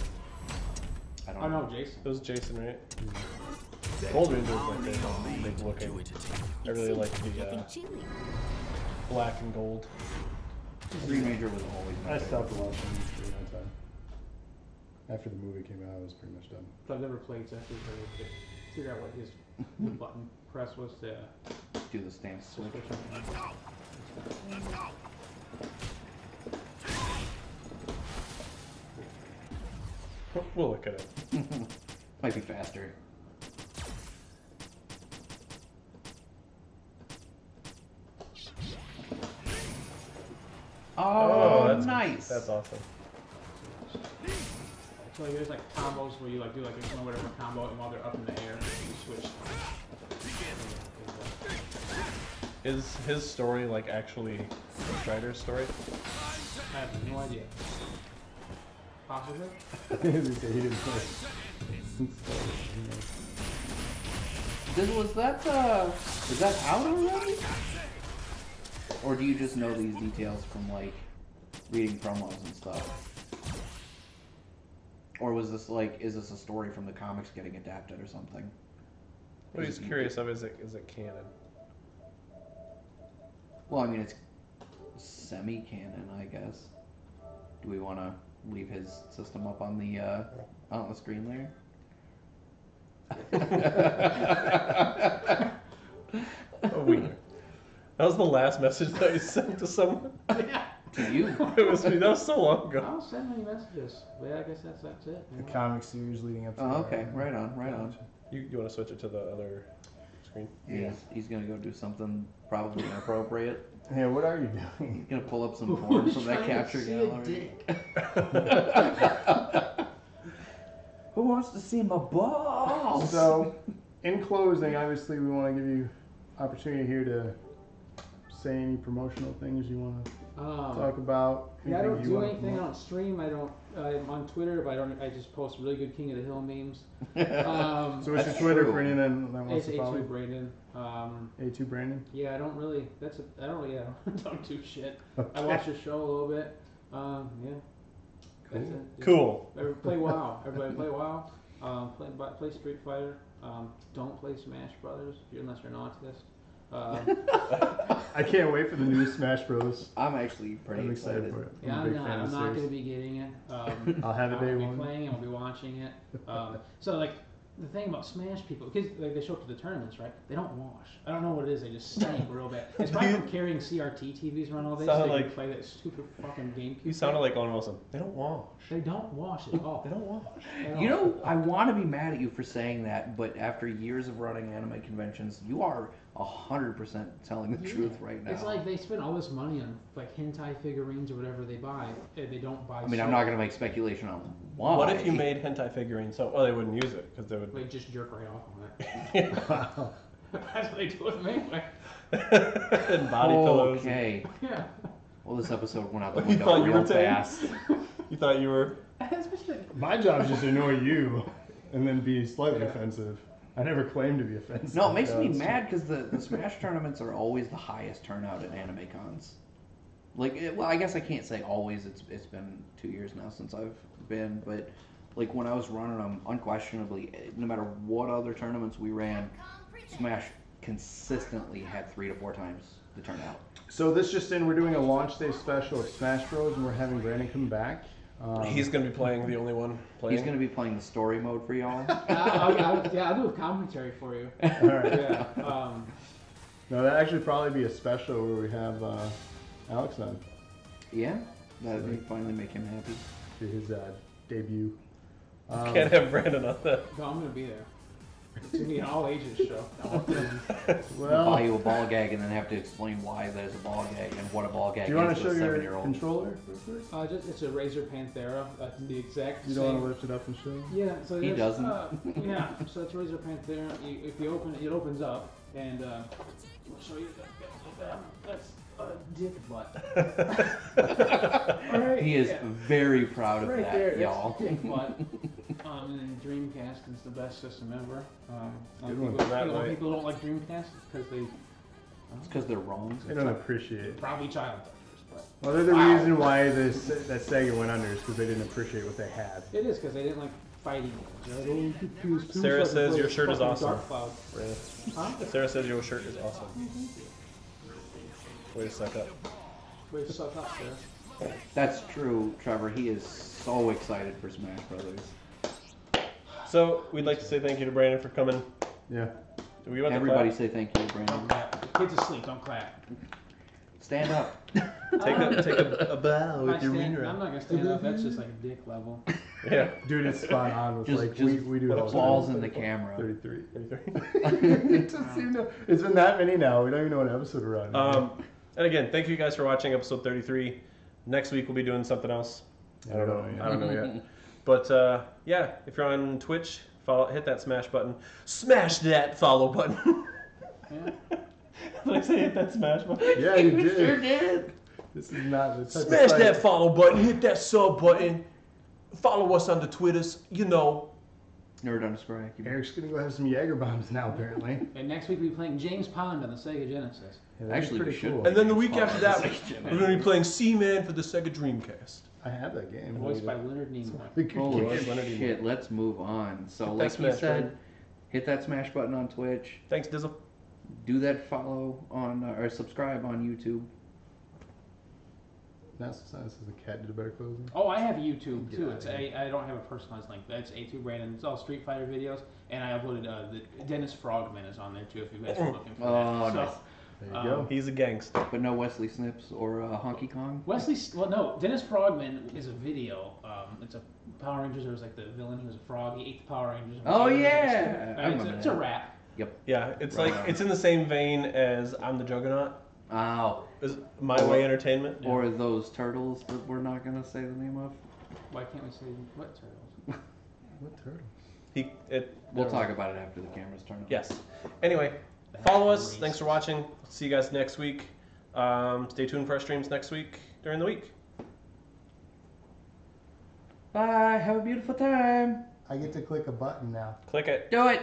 I don't Oh know. no, Jason. It was Jason, right? Gold Ranger was my favorite. Big looking. I really like the black and gold. Green Ranger was always my I favorite. stopped watching during that time. After the movie came out, I was pretty much done. I've never played exactly so I could figure out what his button press was to Do the stance switch. switch on. We'll look at it. Might be faster. Oh, that's nice. That's awesome. So like, there's like combos where you like do like a whatever combo, and while they're up in the air, you switch. Is his story like actually Strider's story? I have no idea. Possibly. He didn't play. Was that is that out already? Or do you just know these details from like reading promos and stuff? Or was this like, is this a story from the comics getting adapted or something? What he's curious of is it canon? Well, I mean it's semi-canon, I guess. Do we want to leave his system up on the screen there? A wiener. That was the last message that you sent to someone. To you? It was me. That was so long I ago. don't send many messages. But yeah, I guess that's it. The comic series leading up to Oh, okay. Right on. You want to switch it to the other screen? Yeah. He's gonna go do something probably inappropriate. Yeah, what are you doing? He's gonna pull up some porn from that capture gallery. Who wants to see my balls? So, in closing, obviously we want to give you opportunity here to say any promotional things you want to talk about. Yeah, I don't anything you do wanna anything. I promote. don't stream. I'm on Twitter, but I just post really good King of the Hill memes. So what's your That's Twitter true. for anyone that wants It's to follow A2 you? Brandon. A2 Brandon? Yeah, I don't really. I don't do shit. I Okay. watch the show a little bit. Yeah. That's it. Just Cool. play WoW. Everybody play WoW. Play Street Fighter. Don't play Smash Brothers unless you're an autist. I can't wait for the new Smash Bros. I'm actually pretty I'm excited for it. Yeah, a I'm big not. fan of I'm the not series. going to be getting it. I'll have it day I'll one. be playing. I'll be watching it. So like the thing about Smash people, because like they show up to the tournaments, right? They don't wash. I don't know what it is. They just stink real bad. It's probably from carrying CRT TVs around all day, so Sounded they can like- play that stupid fucking game. You sounded like Owen Wilson. They don't wash. They don't wash at all. They don't wash. At You all. know, I want to be mad at you for saying that, but after years of running anime conventions, you are 100% telling the truth right now. It's like they spend all this money on like hentai figurines or whatever they buy, and they don't buy. I mean, I'm not gonna make speculation on why. What if you made hentai figurines? So, well, they wouldn't use it because they would. They just jerk right off on it. Wow. That's what they do with me anyway. And body pillows. Okay. Yeah. Well, this episode went out the You window thought you real were tame? fast. You thought you were. My job is just to annoy you and then be slightly offensive. I never claimed to be offensive. No, it makes me mad because the Smash tournaments are always the highest turnout at anime cons. Like, well, I guess I can't say always. It's been 2 years now since I've been, but like when I was running them, unquestionably, no matter what other tournaments we ran, Smash consistently had 3 to 4 times the turnout. So this just in, we're doing a launch day special of Smash Bros. And we're having Brandon come back. He's going to be playing the only one playing. He's going to be playing the story mode for y'all. I'll do a commentary for you. All right. Yeah. No, that'd actually probably be a special where we have Alex on. Yeah, that would finally make him happy. For his debut. Can't have Brandon on that. No, I'm gonna be there. It's gonna be an all ages show. We'll buy you a ball gag and then have to explain why there's a ball gag and what a ball gag Do you want is to to show a your 7-year-old. controller? It's a Razer Panthera. That's the exact You same. don't want to lift it up and show? Yeah, so He there's, doesn't. Yeah, so it's Razer Panthera. If you open it, it opens up, and we'll show you that. That's a dick butt. All right, He is yeah. very proud of Right that, there, y'all. that's dick butt. And then Dreamcast is the best system ever. Good one. That way. People don't like Dreamcast because they It's because they're wrong. They don't appreciate it. probably child touchers, but Well, they're the reason why that Sega went under is because they didn't appreciate what they had. it is because they didn't like fighting games. Right? Sarah says your shirt is awesome. Dark Cloud. Brandon. Huh? Sarah says your shirt is awesome. Way to suck up. Way to suck up, Sarah. That's true, Trevor. He is so excited for Smash Brothers. So, we'd like to say thank you to Brandon for coming. Yeah. Do we want to Everybody clap? say thank you, Don't Brandon. clap. Kids asleep. Don't clap. Stand up. Take a bow I'm with your not ring. gonna stand up. That's just like a dick level. Yeah. Dude, it's spot on with Just, like just we do put all the balls time. in the camera. 33. 33. It doesn't seem to, it's been that many now. We don't even know what episode we're on. And again, thank you guys for watching episode 33. Next week we'll be doing something else. I don't know yet. But yeah, if you're on Twitch, hit that smash button. Smash that follow button. Yeah. Did I say hit that smash button? Yeah, you did. Sure did. This is not the type of Smash site- that follow button. Hit that sub button. Follow us on the Twitters. You know. Nerd_Acumen. Eric's gonna go have some Jaeger bombs now, apparently. And next week we'll be playing James Pond on the Sega Genesis. Yeah, that'd be Actually, we pretty should. cool. And then the week Oh, after that, that's we're going to be playing Seaman for the Sega Dreamcast. I have that game. Voiced by Leonard Nimoy. Good Holy game. Leonard shit, let's move on. So, Hit that like you smash said, button. hit that smash button on Twitch. Thanks, Dizzle. Do that follow on, or subscribe on YouTube. That's the cat did a better closing. Oh, I have YouTube Get too. out It's of I don't have a personalized link. That's A2 Brandon. It's all Street Fighter videos, and I uploaded the Dennis Frogman is on there too. If you guys are looking for Oh, that. nice. There you go. He's a gangster. But no Wesley Snipes or Honky Kong? Well, no, Dennis Frogman is a video. It's a Power Rangers. There was like the villain who was a frog. He ate the Power Rangers. Oh, It was like a yeah. skit. I It's remember it's a that. rap. Yeah, it's Right like on. it's in the same vein as I'm the Juggernaut. Oh. Is My Way Entertainment. Or those turtles that we're not going to say the name of? Why can't we say what turtles? What turtle? We'll talk about it after the cameras turn on. Yes. Anyway, follow us. Racist. Thanks for watching. See you guys next week. Stay tuned for our streams next week during the week. Bye. Have a beautiful time. I get to click a button now. Click it. Do it.